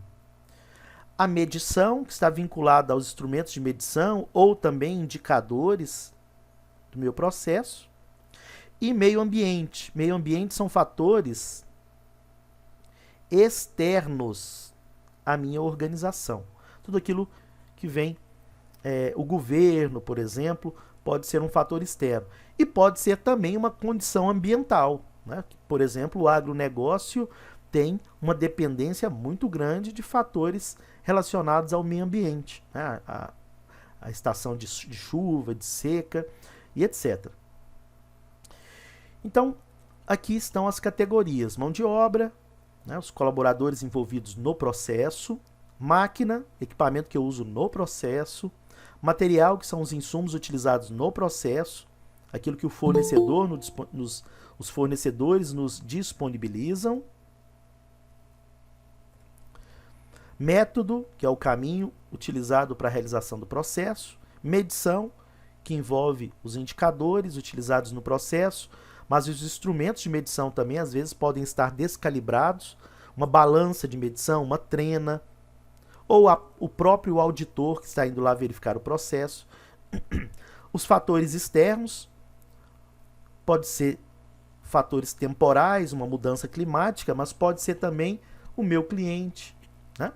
A medição, que está vinculada aos instrumentos de medição ou também indicadores do meu processo. E meio ambiente. Meio ambiente são fatores externos à minha organização. Tudo aquilo que vem, o governo, por exemplo, pode ser um fator externo. E pode ser também uma condição ambiental, né? Por exemplo, o agronegócio tem uma dependência muito grande de fatores relacionados ao meio ambiente, né? A estação de chuva, de seca e etc. Então, aqui estão as categorias: mão de obra, né, os colaboradores envolvidos no processo, máquina, equipamento que eu uso no processo, material, que são os insumos utilizados no processo, aquilo que o fornecedor, os fornecedores nos disponibilizam, método, que é o caminho utilizado para a realização do processo, medição, que envolve os indicadores utilizados no processo, mas os instrumentos de medição também às vezes podem estar descalibrados, uma balança de medição, uma trena, ou o próprio auditor que está indo lá verificar o processo. Os fatores externos, pode ser fatores temporais, uma mudança climática, mas pode ser também o meu cliente, né?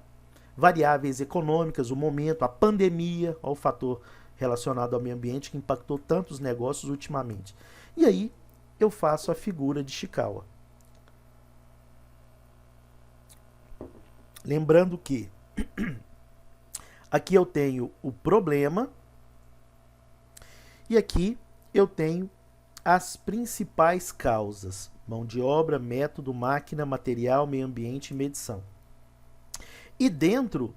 Variáveis econômicas, o momento, a pandemia, ó, o fator relacionado ao meio ambiente que impactou tantos negócios ultimamente. E aí eu faço a figura de Ishikawa. Lembrando que aqui eu tenho o problema e aqui eu tenho as principais causas: mão de obra, método, máquina, material, meio ambiente e medição. E dentro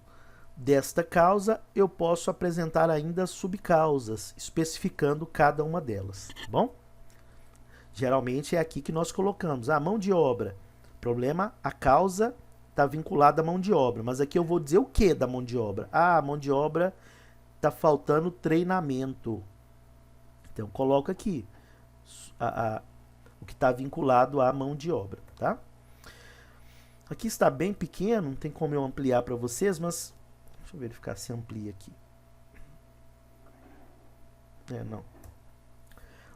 desta causa eu posso apresentar ainda subcausas, especificando cada uma delas, tá bom? Geralmente é aqui que nós colocamos a mão de obra. Problema, a causa está vinculada à mão de obra, mas aqui eu vou dizer o que da mão de obra? Ah, a mão de obra está faltando treinamento. Então coloco aqui o que está vinculado à mão de obra, tá? Aqui está bem pequeno, não tem como eu ampliar para vocês, mas deixa eu verificar se amplia aqui. Não.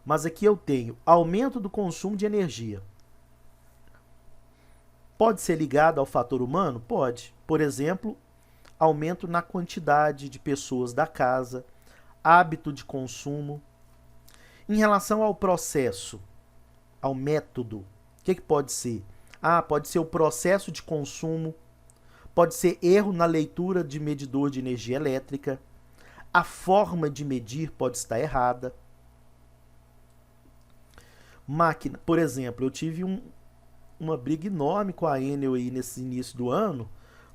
Mas aqui eu tenho aumento do consumo de energia. Pode ser ligado ao fator humano? Pode. Por exemplo, aumento na quantidade de pessoas da casa, hábito de consumo. Em relação ao processo, ao método, o que pode ser? Ah, pode ser o processo de consumo, pode ser erro na leitura de medidor de energia elétrica, a forma de medir pode estar errada. Máquina, por exemplo, eu tive uma briga enorme com a Enel aí nesse início do ano,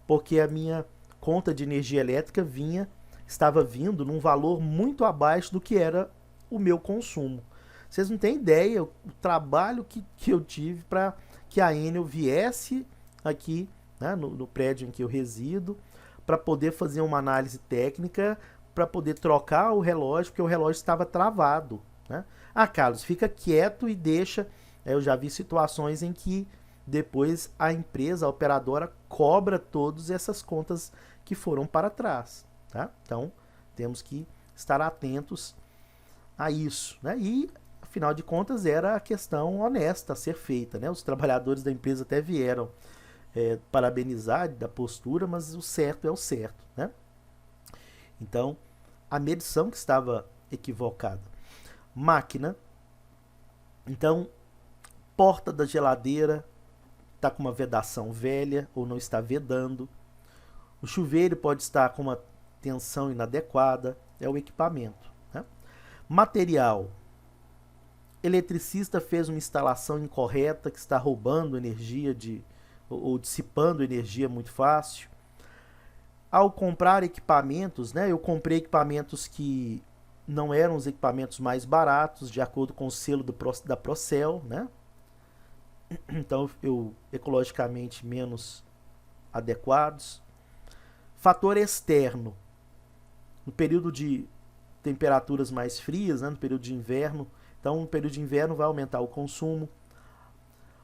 porque a minha conta de energia elétrica estava vindo num valor muito abaixo do que era o meu consumo. Vocês não têm ideia o trabalho que eu tive para que a Enel viesse aqui, né, no prédio em que eu resido, para poder fazer uma análise técnica, para poder trocar o relógio, porque o relógio estava travado, né? Ah, Carlos, fica quieto e deixa. Eu já vi situações em que depois a empresa, a operadora, cobra todas essas contas que foram para trás, tá? Então, temos que estar atentos a isso, né? E, afinal de contas, era a questão honesta a ser feita, né? Os trabalhadores da empresa até vieram parabenizar da postura, mas o certo é o certo, né? Então, a medição que estava equivocada. Máquina. Então, porta da geladeira está com uma vedação velha ou não está vedando. O chuveiro pode estar com uma tensão inadequada. É o equipamento, né? Material. Eletricista fez uma instalação incorreta que está roubando energia ou dissipando energia muito fácil. Ao comprar equipamentos, né, eu comprei equipamentos que não eram os equipamentos mais baratos, de acordo com o selo da Procel, né? Então, ecologicamente menos adequados. Fator externo. No período de temperaturas mais frias, né, no período de inverno, então no período de inverno vai aumentar o consumo.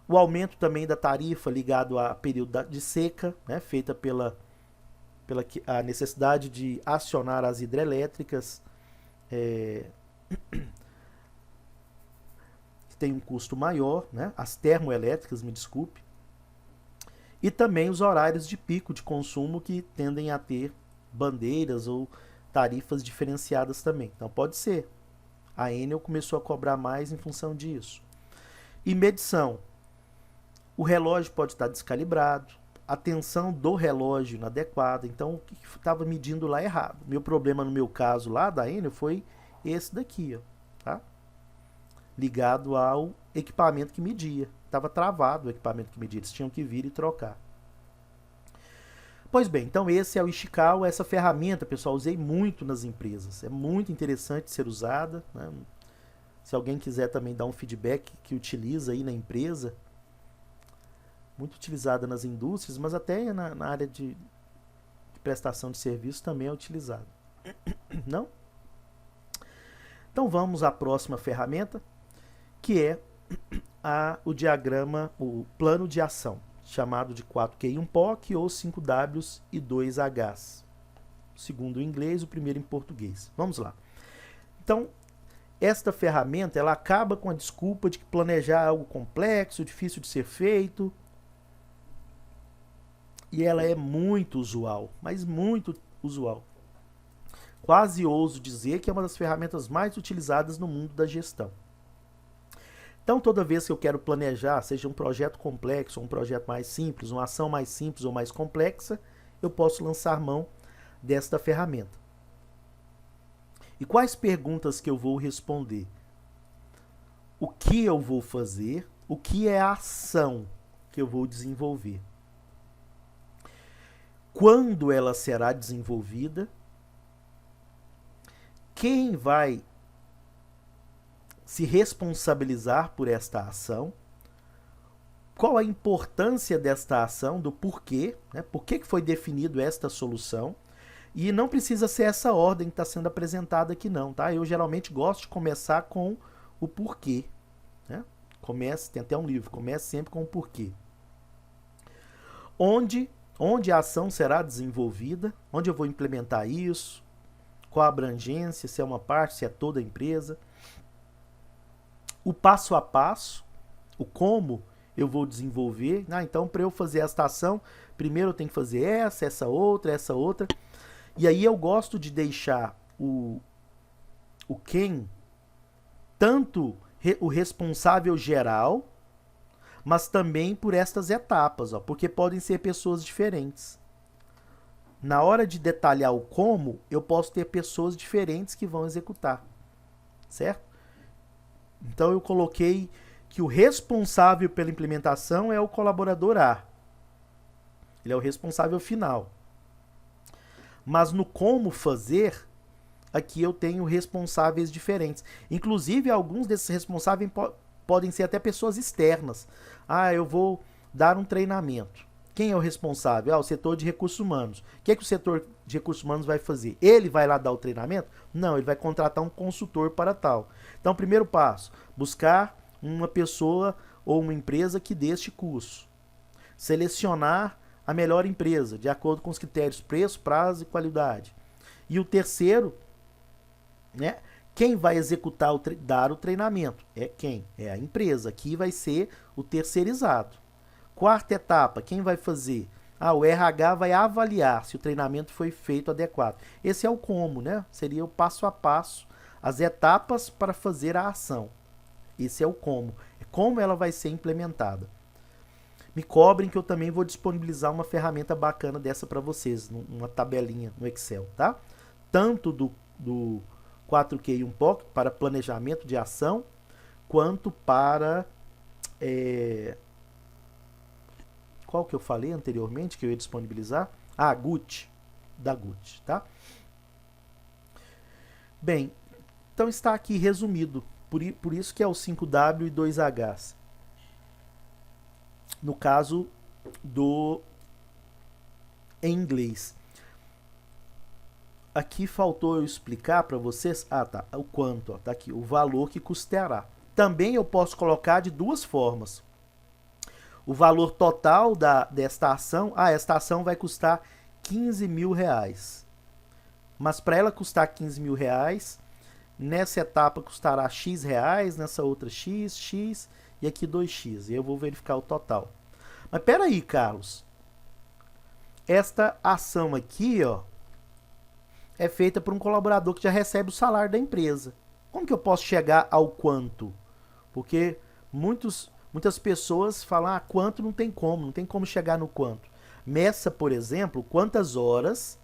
O aumento também da tarifa ligado a período de seca, né, feita pela a necessidade de acionar as hidrelétricas, que tem um custo maior, né? As termoelétricas, me desculpe. E também os horários de pico de consumo que tendem a ter bandeiras ou tarifas diferenciadas também. Então pode ser. A Enel começou a cobrar mais em função disso. E medição. O relógio pode estar descalibrado, a tensão do relógio inadequada, então o que estava medindo lá errado. Meu problema no meu caso lá da Enel foi esse daqui, ó, tá? Ligado ao equipamento que media. Estava travado o equipamento que media, eles tinham que vir e trocar. Pois bem, então esse é o Ishikawa, essa ferramenta, pessoal, usei muito nas empresas. É muito interessante ser usada, né? Se alguém quiser também dar um feedback que utiliza aí na empresa, muito utilizada nas indústrias, mas até na área de prestação de serviço também é utilizada. Não? Então vamos à próxima ferramenta, que é o diagrama, o plano de ação, chamado de 4Q e 1POC ou 5Ws e 2Hs. O segundo em inglês, o primeiro em português. Vamos lá. Então, esta ferramenta ela acaba com a desculpa de que planejar é algo complexo, difícil de ser feito. E ela é muito usual, mas muito usual. Quase ouso dizer que é uma das ferramentas mais utilizadas no mundo da gestão. Então, toda vez que eu quero planejar, seja um projeto complexo, um projeto mais simples, uma ação mais simples ou mais complexa, eu posso lançar mão desta ferramenta. E quais perguntas que eu vou responder? O que eu vou fazer? O que é a ação que eu vou desenvolver? Quando ela será desenvolvida? Quem vai se responsabilizar por esta ação? Qual a importância desta ação, do porquê, né? Por que foi definido esta solução? E não precisa ser essa ordem que está sendo apresentada aqui não, tá? Eu geralmente gosto de começar com o porquê, né? Tem até um livro, comece sempre com o porquê. Onde a ação será desenvolvida, onde eu vou implementar isso, qual a abrangência, se é uma parte, se é toda a empresa. O passo a passo, o como eu vou desenvolver. Então, para eu fazer esta ação, primeiro eu tenho que fazer essa outra, essa outra. E aí eu gosto de deixar o quem, tanto o responsável geral, mas também por estas etapas, porque podem ser pessoas diferentes. Na hora de detalhar o como, eu posso ter pessoas diferentes que vão executar, certo? Então eu coloquei que o responsável pela implementação é o colaborador A. Ele é o responsável final. Mas no como fazer, aqui eu tenho responsáveis diferentes. Inclusive, alguns desses responsáveis podem ser até pessoas externas. Eu vou dar um treinamento. Quem é o responsável? O setor de recursos humanos. O que o setor de recursos humanos vai fazer? Ele vai lá dar o treinamento? Não, ele vai contratar um consultor para tal. Então, primeiro passo, buscar uma pessoa ou uma empresa que dê este curso. Selecionar a melhor empresa, de acordo com os critérios preço, prazo e qualidade. E o terceiro, né? Quem vai executar, dar o treinamento? É quem? É a empresa. Aqui vai ser o terceirizado. Quarta etapa, quem vai fazer? O RH vai avaliar se o treinamento foi feito adequado. Esse é o como, né? Seria o passo a passo, as etapas para fazer a ação. Esse é o como. É como ela vai ser implementada. Me cobrem que eu também vou disponibilizar uma ferramenta bacana dessa para vocês, uma tabelinha no Excel, tá? Tanto do 4Q e 1POC para planejamento de ação, quanto para... qual que eu falei anteriormente que eu ia disponibilizar? Gucci, da Gucci, tá? Bem, então está aqui resumido, por isso que é o 5W e 2Hs. No caso em inglês. Aqui faltou eu explicar para vocês, tá, o quanto, tá aqui, o valor que custará. Também eu posso colocar de duas formas. O valor total desta ação, esta ação vai custar 15 mil reais. Mas para ela custar 15 mil reais, nessa etapa custará X reais, nessa outra X, e aqui 2X. E eu vou verificar o total. Mas espera aí, Carlos. Esta ação aqui, é feita por um colaborador que já recebe o salário da empresa. Como que eu posso chegar ao quanto? Porque muitas pessoas falam, quanto não tem como chegar no quanto. Meça, por exemplo, quantas horas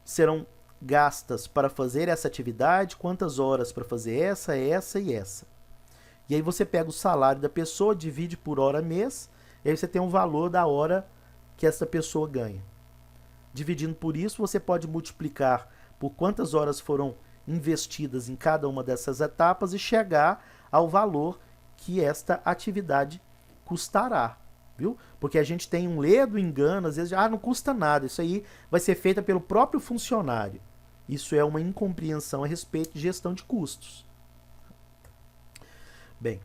serão gastas para fazer essa atividade, quantas horas para fazer essa e essa. E aí você pega o salário da pessoa, divide por hora mês, e aí você tem um valor da hora que essa pessoa ganha. Dividindo por isso, você pode multiplicar por quantas horas foram investidas em cada uma dessas etapas e chegar ao valor que esta atividade custará, viu? Porque a gente tem um ledo engano, às vezes, não custa nada, isso aí vai ser feito pelo próprio funcionário. Isso é uma incompreensão a respeito de gestão de custos. Bem,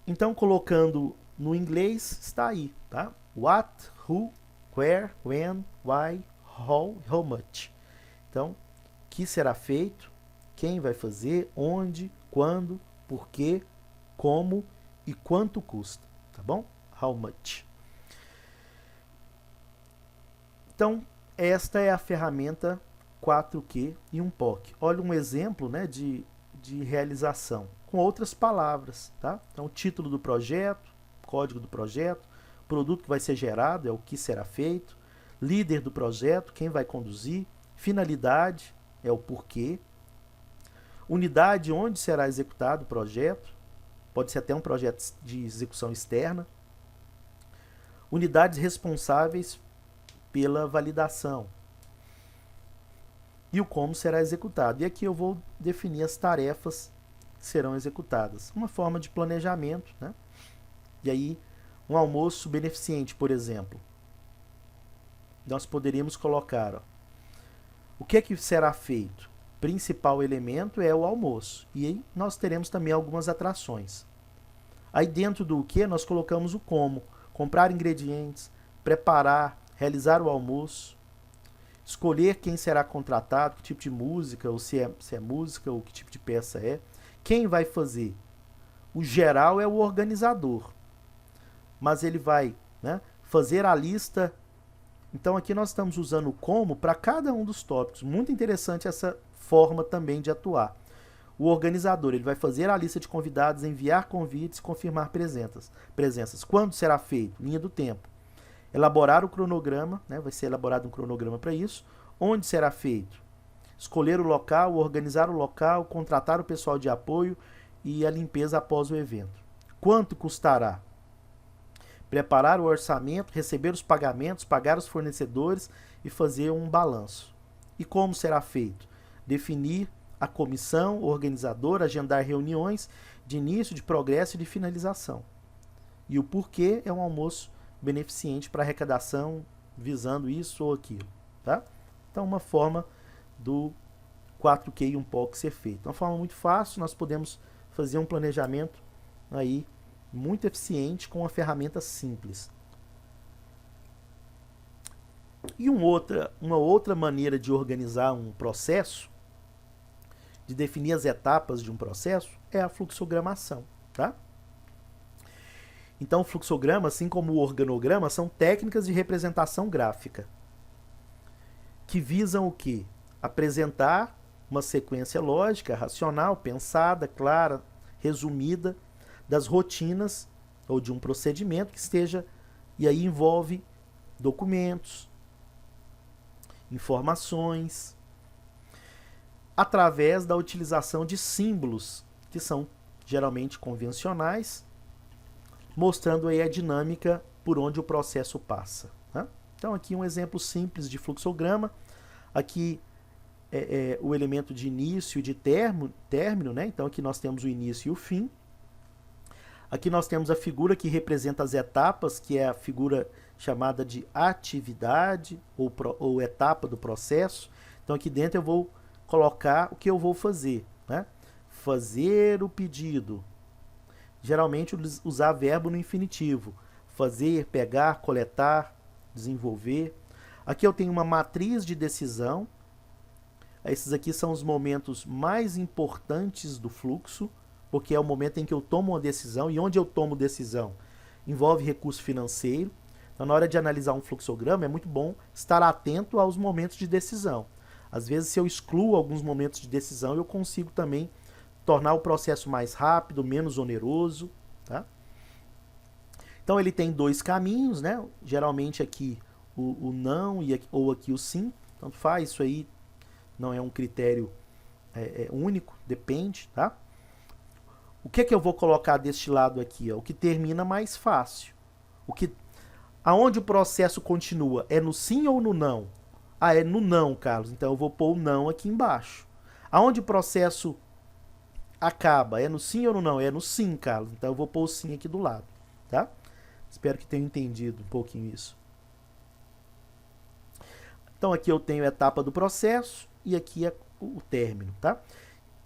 então colocando no inglês, está aí, tá? What, who, where, when, why, how much. Então, o que será feito, quem vai fazer, onde, quando, por quê, como e quanto custa, tá bom? How much. Então, esta é a ferramenta 4Q e 1POC. Olha um exemplo, né, de realização. com outras palavras, tá? Então, título do projeto, código do projeto, produto que vai ser gerado, é o que será feito, líder do projeto, quem vai conduzir, finalidade, é o porquê, unidade onde será executado o projeto, pode ser até um projeto de execução externa, unidades responsáveis pela validação e o como será executado. E aqui eu vou definir as tarefas que serão executadas. Uma forma de planejamento, né? E aí, um almoço beneficente, por exemplo. Nós poderíamos colocar, ó, o que é que será feito? O principal elemento é o almoço. E aí nós teremos também algumas atrações. Aí dentro do que nós colocamos o como. Comprar ingredientes, preparar, realizar o almoço, escolher quem será contratado, que tipo de música, ou se é música, ou que tipo de peça é. Quem vai fazer? O geral é o organizador, mas ele vai, né, fazer a lista. Então aqui nós estamos usando o como para cada um dos tópicos. Muito interessante essa forma também de atuar. O organizador, ele vai fazer a lista de convidados, enviar convites, confirmar presenças. Quando será feito? Linha do tempo. Elaborar o cronograma, né? Vai ser elaborado um cronograma para isso. Onde será feito? Escolher o local, organizar o local, contratar o pessoal de apoio e a limpeza após o evento. Quanto custará? Preparar o orçamento, receber os pagamentos, pagar os fornecedores e fazer um balanço. E como será feito? Definir a comissão organizadora, agendar reuniões de início, de progresso e de finalização. E o porquê é um almoço beneficente para arrecadação, visando isso ou aquilo. Tá? Então, uma forma do 4Q e um POC ser feito. Uma forma muito fácil, nós podemos fazer um planejamento aí muito eficiente com uma ferramenta simples. E uma outra maneira de organizar um processo, de definir as etapas de um processo, é a fluxogramação. Tá? Então, o fluxograma, assim como o organograma, são técnicas de representação gráfica que visam o quê? Apresentar uma sequência lógica, racional, pensada, clara, resumida, das rotinas ou de um procedimento que esteja, e aí envolve documentos, informações, através da utilização de símbolos, que são geralmente convencionais, mostrando aí a dinâmica por onde o processo passa. Né? Então aqui um exemplo simples de fluxograma. Aqui é o elemento de início e de término, né? Então aqui nós temos o início e o fim. Aqui nós temos a figura que representa as etapas, que é a figura chamada de atividade ou etapa do processo. Então aqui dentro eu vou colocar o que eu vou fazer, né? Fazer o pedido. Geralmente usar verbo no infinitivo. Fazer, pegar, coletar, desenvolver. Aqui eu tenho uma matriz de decisão. Esses aqui são os momentos mais importantes do fluxo, porque é o momento em que eu tomo uma decisão. E onde eu tomo decisão envolve recurso financeiro. Então, na hora de analisar um fluxograma, é muito bom estar atento aos momentos de decisão. Às vezes, se eu excluo alguns momentos de decisão, eu consigo também tornar o processo mais rápido, menos oneroso. Tá? Então, ele tem dois caminhos, né? Geralmente aqui o não ou aqui o sim. Tanto faz, isso aí não é um critério único, depende. Tá? O que é que eu vou colocar deste lado aqui? Ó? O que termina mais fácil. Aonde o processo continua? É no sim ou no não? Ah, é no não, Carlos. Então eu vou pôr o não aqui embaixo. Aonde o processo acaba? É no sim ou no não? É no sim, Carlos. Então eu vou pôr o sim aqui do lado. Tá? Espero que tenham entendido um pouquinho isso. Então aqui eu tenho a etapa do processo e aqui é o término. Tá?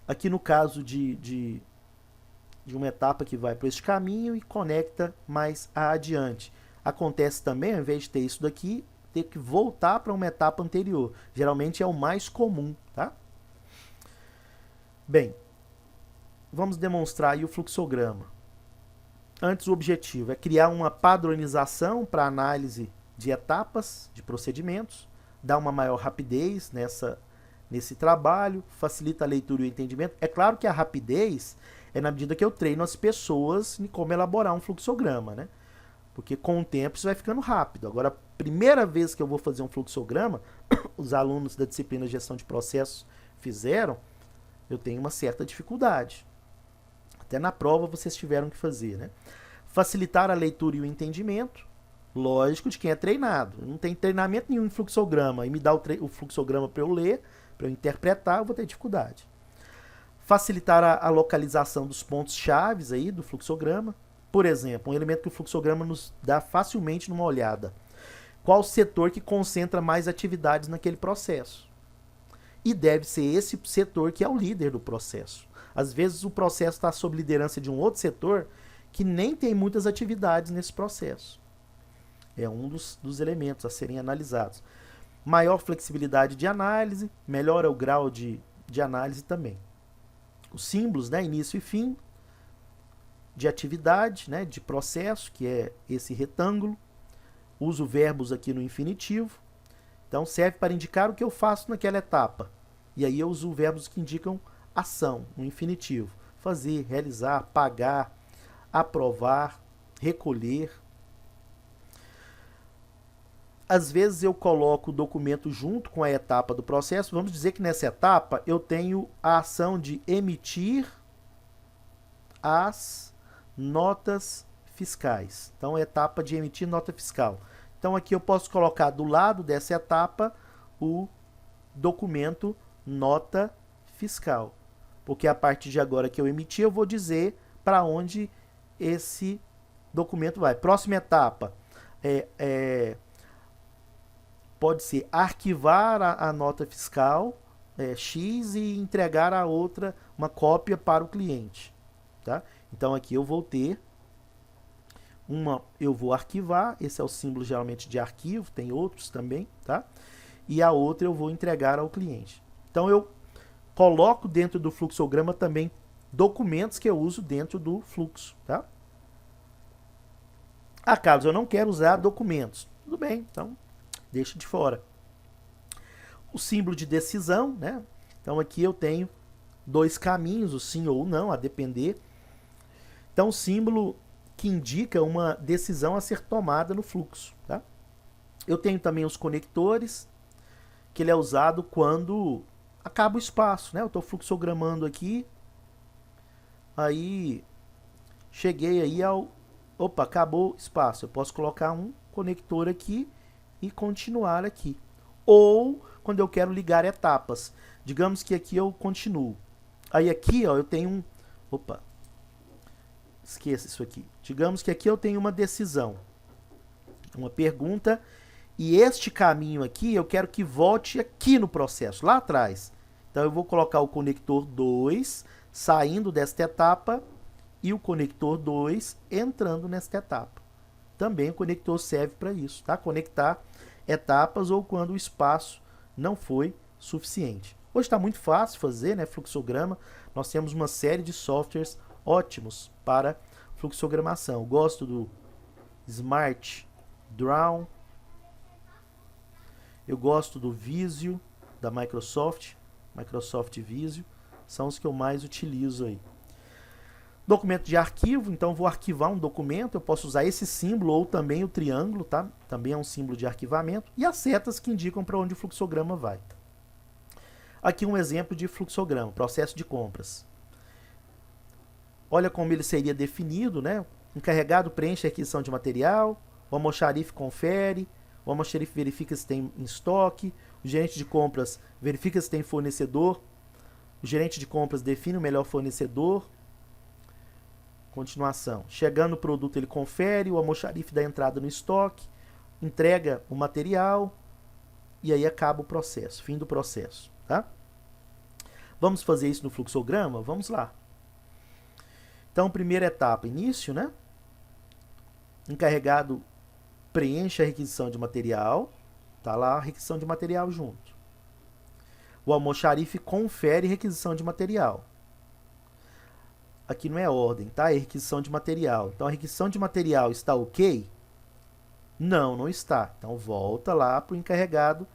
Aqui no caso de uma etapa que vai para este caminho e conecta mais adiante. Acontece também, ao invés de ter isso daqui, ter que voltar para uma etapa anterior. Geralmente é o mais comum. Tá? Bem, vamos demonstrar aí o fluxograma. Antes, o objetivo é criar uma padronização para análise de etapas, de procedimentos, dar uma maior rapidez nesse trabalho, facilita a leitura e o entendimento. É claro que a rapidez é na medida que eu treino as pessoas em como elaborar um fluxograma, né? Porque com o tempo isso vai ficando rápido. Agora, a primeira vez que eu vou fazer um fluxograma, os alunos da disciplina de gestão de processos fizeram, eu tenho uma certa dificuldade. Até na prova vocês tiveram que fazer, né? Facilitar a leitura e o entendimento, lógico, de quem é treinado. Não tem treinamento nenhum em fluxograma e me dá o fluxograma para eu ler, para eu interpretar, eu vou ter dificuldade. Facilitar a localização dos pontos chaves aí do fluxograma. Por exemplo, um elemento que o fluxograma nos dá facilmente numa olhada. Qual setor que concentra mais atividades naquele processo? E deve ser esse setor que é o líder do processo. Às vezes o processo está sob liderança de um outro setor que nem tem muitas atividades nesse processo. É um dos elementos a serem analisados. Maior flexibilidade de análise, melhora o grau de análise também. Os símbolos, né, início e fim, de atividade, né, de processo, que é esse retângulo. Uso verbos aqui no infinitivo. Então serve para indicar o que eu faço naquela etapa. E aí eu uso verbos que indicam ação, no infinitivo. Fazer, realizar, pagar, aprovar, recolher. Às vezes eu coloco o documento junto com a etapa do processo. Vamos dizer que nessa etapa eu tenho a ação de emitir as notas fiscais. Então, a etapa de emitir nota fiscal. Então, aqui eu posso colocar do lado dessa etapa o documento nota fiscal. Porque a partir de agora que eu emitir, eu vou dizer para onde esse documento vai. Próxima etapa pode ser arquivar a nota fiscal X e entregar a outra, uma cópia para o cliente. Tá? Então aqui eu vou ter eu vou arquivar, esse é o símbolo geralmente de arquivo, tem outros também, tá? E a outra eu vou entregar ao cliente. Então eu coloco dentro do fluxograma também documentos que eu uso dentro do fluxo, tá? Caso eu não quero usar documentos, tudo bem, então deixa de fora. O símbolo de decisão, né? Então aqui eu tenho dois caminhos, o sim ou o não, a depender. Então, o símbolo que indica uma decisão a ser tomada no fluxo. Tá? Eu tenho também os conectores, que ele é usado quando acaba o espaço. Né? Eu estou fluxogramando aqui, aí cheguei aí ao... Opa, acabou o espaço. Eu posso colocar um conector aqui e continuar aqui. Ou quando eu quero ligar etapas. Digamos que aqui eu continuo. Aí aqui ó, eu tenho um... Opa! Esqueça isso aqui. Digamos que aqui eu tenho uma decisão, uma pergunta, e este caminho aqui eu quero que volte aqui no processo, lá atrás. Então eu vou colocar o conector 2 saindo desta etapa e o conector 2 entrando nesta etapa. Também o conector serve para isso, tá? Conectar etapas ou quando o espaço não foi suficiente. Hoje está muito fácil fazer, né, fluxograma. Nós temos uma série de softwares ótimos para fluxogramação. Eu gosto do Smart Draw. Eu gosto do Visio da Microsoft Visio. São os que eu mais utilizo aí. Documento de arquivo, então vou arquivar um documento, eu posso usar esse símbolo ou também o triângulo, tá? Também é um símbolo de arquivamento. E as setas que indicam para onde o fluxograma vai. Aqui um exemplo de fluxograma, processo de compras. Olha como ele seria definido, né? O encarregado preenche a requisição de material, o almoxarife confere, o almoxarife verifica se tem em estoque, o gerente de compras verifica se tem fornecedor, o gerente de compras define o melhor fornecedor. Continuação. Chegando o produto, ele confere, o almoxarife dá entrada no estoque, entrega o material e aí acaba o processo, fim do processo. Tá? Vamos fazer isso no fluxograma? Vamos lá. Então, primeira etapa, início, né? Encarregado preenche a requisição de material, tá lá a requisição de material junto. O almoxarife confere requisição de material. Aqui não é ordem, tá? É requisição de material. Então, a requisição de material está ok? Não, não está. Então, volta lá para o encarregado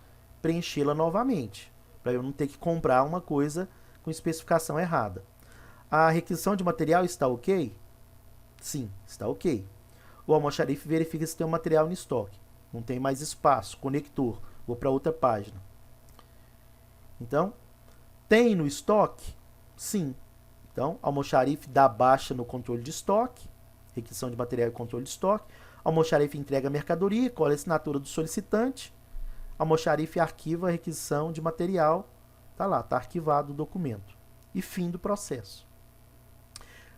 preenchê-la novamente, para eu não ter que comprar uma coisa com especificação errada. A requisição de material está ok? Sim, está ok. O almoxarife verifica se tem um material no estoque. Não tem mais espaço, conector. Vou para outra página. Então, tem no estoque? Sim. Então, almoxarife dá baixa no controle de estoque, requisição de material e controle de estoque. Almoxarife entrega a mercadoria, colhe a assinatura do solicitante. Almoxarife arquiva a requisição de material. Está lá, está arquivado o documento. E fim do processo.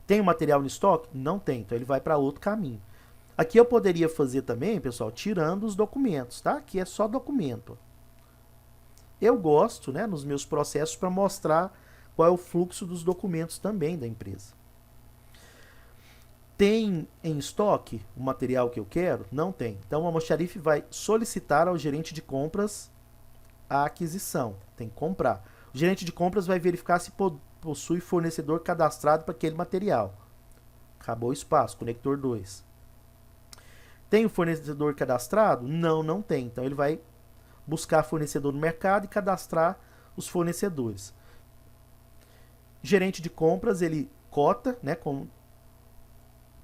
Tem o material no estoque? Não tem, então ele vai para outro caminho. Aqui eu poderia fazer também, pessoal, tirando os documentos, tá? Aqui é só documento. Eu gosto, né, nos meus processos para mostrar qual é o fluxo dos documentos também da empresa. Tem em estoque o material que eu quero? Não tem. Então o almoxarife vai solicitar ao gerente de compras a aquisição. Tem que comprar. O gerente de compras vai verificar se possui fornecedor cadastrado para aquele material. Acabou o espaço, conector 2. Tem o fornecedor cadastrado? Não, não tem. Então ele vai buscar fornecedor no mercado e cadastrar os fornecedores. Gerente de compras, ele cota, né,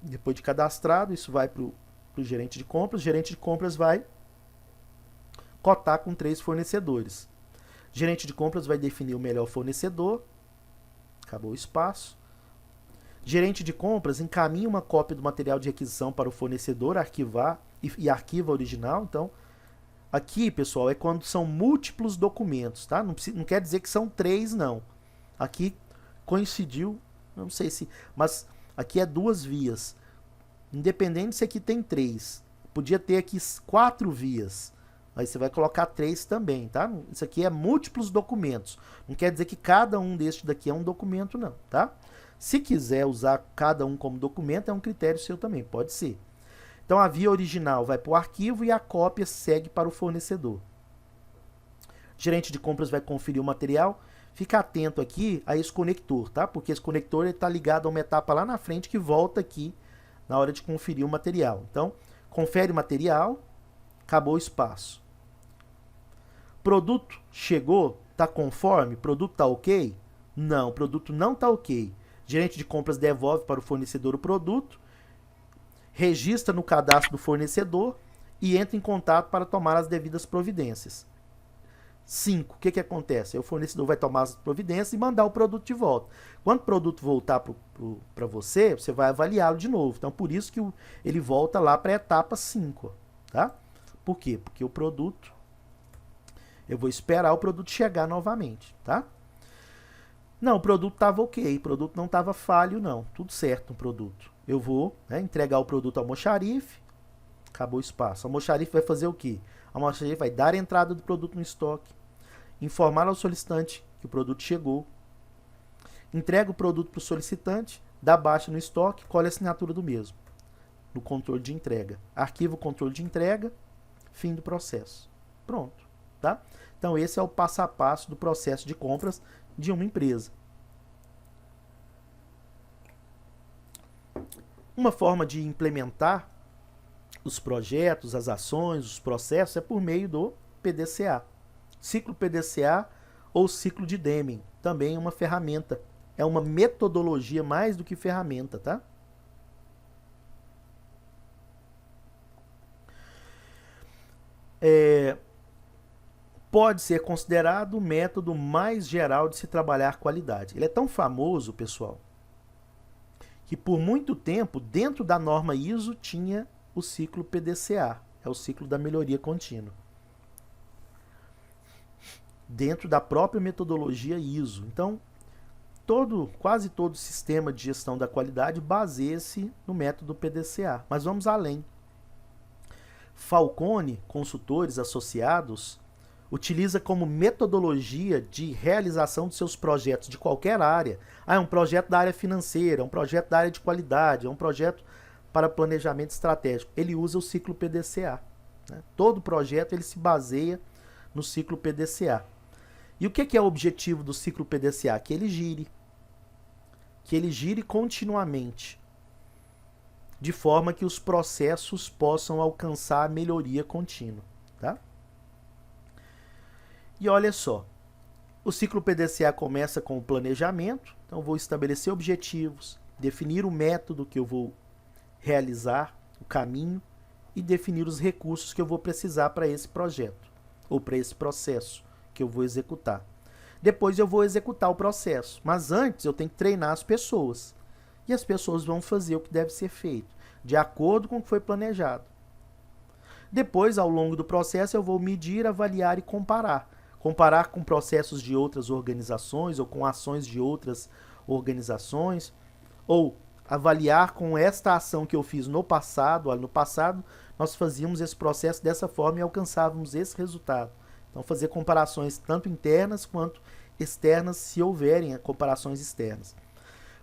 depois de cadastrado, isso vai para o gerente de compras. O gerente de compras vai cotar com 3 fornecedores. O gerente de compras vai definir o melhor fornecedor. Acabou o espaço. Gerente de compras encaminha uma cópia do material de requisição para o fornecedor arquivar e arquiva o original. Então, aqui, pessoal, é quando são múltiplos documentos, tá? Não quer dizer que são 3, não. Aqui coincidiu, não sei se, mas aqui é 2 vias. Independente se aqui tem 3, podia ter aqui 4 vias. Aí você vai colocar 3 também, tá? Isso aqui é múltiplos documentos. Não quer dizer que cada um destes daqui é um documento, não, tá? Se quiser usar cada um como documento, é um critério seu também, pode ser. Então a via original vai para o arquivo e a cópia segue para o fornecedor. O gerente de compras vai conferir o material. Fica atento aqui a esse conector, tá? Porque esse conector está ligado a uma etapa lá na frente que volta aqui na hora de conferir o material. Então, confere o material, acabou o espaço. Produto chegou, está conforme? Produto está ok? Não, o produto não está ok. Gerente de compras devolve para o fornecedor o produto, registra no cadastro do fornecedor e entra em contato para tomar as devidas providências. 5. O que acontece? Aí o fornecedor vai tomar as providências e mandar o produto de volta. Quando o produto voltar para você, você vai avaliá-lo de novo. Então, por isso que ele volta lá para a etapa 5. Tá? Por quê? Porque o produto, eu vou esperar o produto chegar novamente. Tá? Não, o produto estava ok, o produto não estava falho, não. Tudo certo no produto. Eu vou, né, entregar o produto ao almoxarife, acabou o espaço. O almoxarife vai fazer o quê? O almoxarife vai dar a entrada do produto no estoque, informar ao solicitante que o produto chegou, entrega o produto para o solicitante, dá baixa no estoque, colhe a assinatura do mesmo, no controle de entrega. Arquiva o controle de entrega, fim do processo. Pronto, tá? Então esse é o passo a passo do processo de compras de uma empresa. Uma forma de implementar os projetos, as ações, os processos é por meio do PDCA. Ciclo PDCA ou ciclo de Deming, também é uma ferramenta, é uma metodologia mais do que ferramenta, tá? Pode ser considerado o método mais geral de se trabalhar qualidade. Ele é tão famoso, pessoal, que por muito tempo, dentro da norma ISO, tinha o ciclo PDCA, é o ciclo da melhoria contínua. Dentro da própria metodologia ISO. Então, quase todo sistema de gestão da qualidade baseia-se no método PDCA. Mas vamos além. Falcone, consultores associados, utiliza como metodologia de realização de seus projetos de qualquer área. É um projeto da área financeira, é um projeto da área de qualidade, é um projeto para planejamento estratégico. Ele usa o ciclo PDCA. Né? Todo projeto ele se baseia no ciclo PDCA. E o que é o objetivo do ciclo PDCA? Que ele gire. Que ele gire continuamente. De forma que os processos possam alcançar a melhoria contínua. Tá? E olha só, o ciclo PDCA começa com o planejamento, Então eu vou estabelecer objetivos, definir o método que eu vou realizar, o caminho, e definir os recursos que eu vou precisar para esse projeto ou para esse processo que eu vou executar. Depois eu vou executar o processo, mas antes eu tenho que treinar as pessoas. E as pessoas vão fazer o que deve ser feito, de acordo com o que foi planejado. Depois, ao longo do processo, eu vou medir, avaliar e comparar. Comparar com processos de outras organizações ou com ações de outras organizações, ou avaliar com esta ação que eu fiz no passado. Olha, no passado nós fazíamos esse processo dessa forma e alcançávamos esse resultado. Então, fazer comparações tanto internas quanto externas, se houverem comparações externas.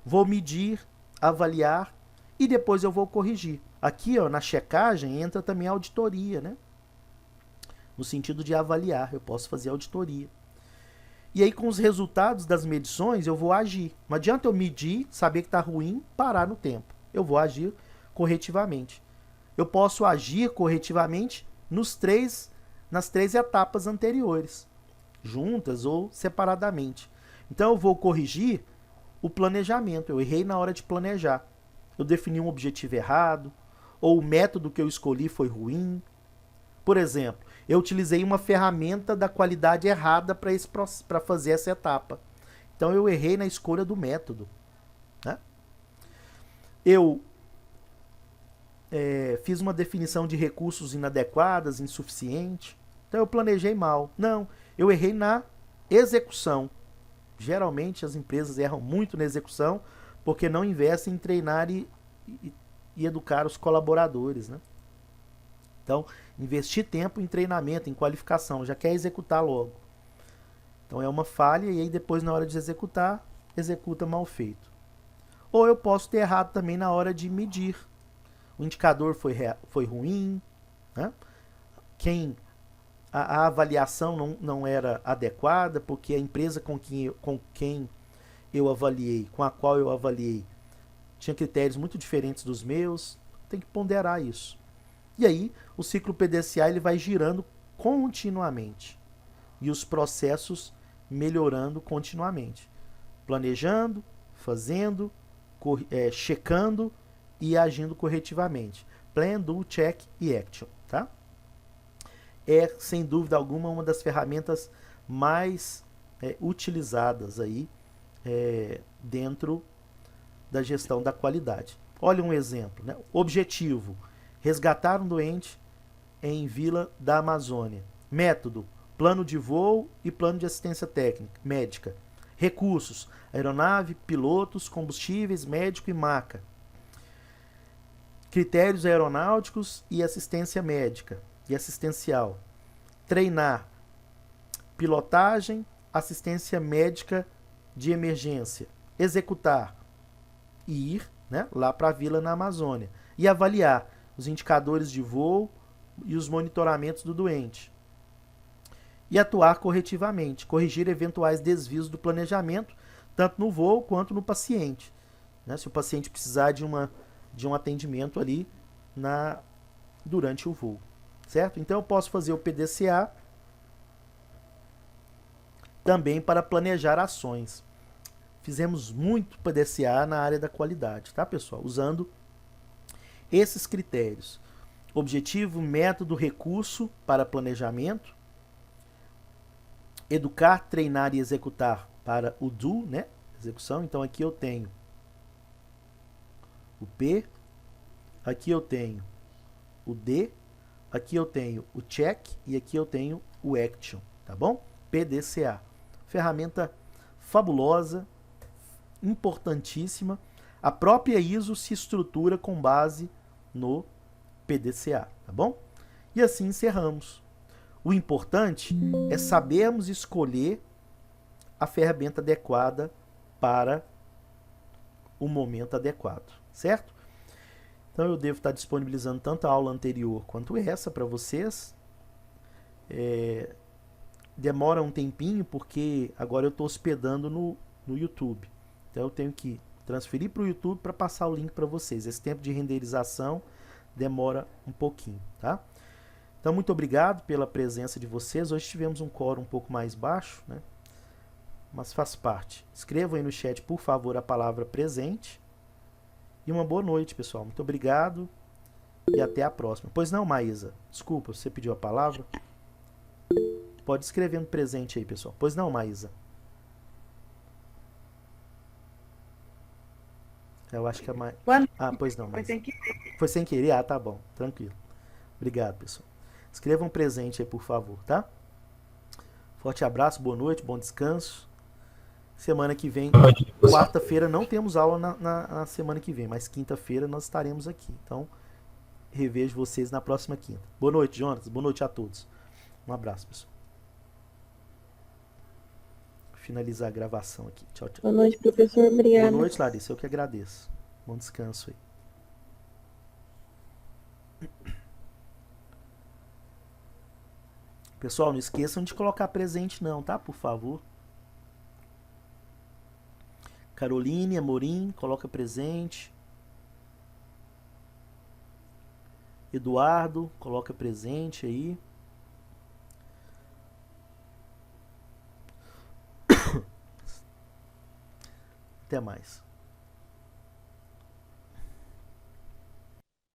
Vou medir, avaliar e depois eu vou corrigir. Aqui, ó, na checagem, entra também a auditoria, né? No sentido de avaliar, eu posso fazer auditoria. E aí, com os resultados das medições, eu vou agir. Não adianta eu medir, saber que está ruim, parar no tempo. Eu vou agir corretivamente. Eu posso agir corretivamente nas três etapas anteriores, juntas ou separadamente. Então, eu vou corrigir o planejamento. Eu errei na hora de planejar. Eu defini um objetivo errado, ou o método que eu escolhi foi ruim. Por exemplo, eu utilizei uma ferramenta da qualidade errada para fazer essa etapa. Então eu errei na escolha do método, né? Eu fiz uma definição de recursos inadequadas, insuficiente. Então eu planejei mal. Não, eu errei na execução. Geralmente as empresas erram muito na execução porque não investem em treinar e educar os colaboradores, né? Então, investir tempo em treinamento, em qualificação, já quer executar logo. Então é uma falha e aí depois na hora de executar, executa mal feito. Ou eu posso ter errado também na hora de medir. O indicador foi ruim, né? A avaliação não era adequada, porque a empresa com quem eu avaliei, com a qual eu avaliei, tinha critérios muito diferentes dos meus. Tem que ponderar isso. E aí, o ciclo PDCA ele vai girando continuamente. E os processos melhorando continuamente. Planejando, fazendo, checando e agindo corretivamente. Plan, do, check e action. Tá? É, sem dúvida alguma, uma das ferramentas mais utilizadas aí dentro da gestão da qualidade. Olha um exemplo, né? Objetivo: resgatar um doente em Vila da Amazônia. Método: plano de voo e plano de assistência técnica, médica. Recursos: aeronave, pilotos, combustíveis, médico e maca. Critérios aeronáuticos e assistência médica e assistencial. Treinar: pilotagem, assistência médica de emergência. Executar: ir, né, lá para a vila na Amazônia. E avaliar os indicadores de voo e os monitoramentos do doente. E atuar corretivamente, corrigir eventuais desvios do planejamento, tanto no voo quanto no paciente. Né, se o paciente precisar de um atendimento ali durante o voo. Certo? Então eu posso fazer o PDCA também para planejar ações. Fizemos muito PDCA na área da qualidade, tá, pessoal? Usando esses critérios: objetivo, método, recurso para planejamento, educar, treinar e executar para o do, né? Execução. Então aqui eu tenho o P, aqui eu tenho o D, aqui eu tenho o check e aqui eu tenho o action, tá bom? PDCA. Ferramenta fabulosa, importantíssima. A própria ISO se estrutura com base no PDCA, tá bom? E assim encerramos. O importante é sabermos escolher a ferramenta adequada para o momento adequado, certo? Então eu devo estar disponibilizando tanto a aula anterior quanto essa para vocês. Demora um tempinho porque agora eu estou hospedando no YouTube. Então eu tenho que transferir para o YouTube para passar o link para vocês. Esse tempo de renderização demora um pouquinho, tá? Então muito obrigado pela presença de vocês. Hoje tivemos um quórum um pouco mais baixo, né? mas faz parte. Escrevam aí no chat, por favor, a palavra presente. E uma boa noite, pessoal. Muito obrigado e até a próxima. Pois não, Maísa? Desculpa, você pediu a palavra? Pode escrever no presente aí, pessoal. Pois não, Maísa? Eu acho que a Maísa... Ah, pois não, Maísa. Foi sem querer. Foi sem querer? Ah, tá bom. Tranquilo. Obrigado, pessoal. Escrevam um presente aí, por favor, tá? Forte abraço, boa noite, bom descanso. Semana que vem, quarta-feira, não temos aula na semana que vem, mas quinta-feira nós estaremos aqui. Então, revejo vocês na próxima quinta. Boa noite, Jonas. Boa noite a todos. Um abraço, pessoal. Vou finalizar a gravação aqui. Tchau, tchau. Boa noite, professor. Obrigada. Boa noite, Larissa. Eu que agradeço. Bom descanso aí. Pessoal, não esqueçam de colocar presente não, tá? Por favor. Caroline, Amorim, coloca presente. Eduardo, coloca presente aí. Até mais.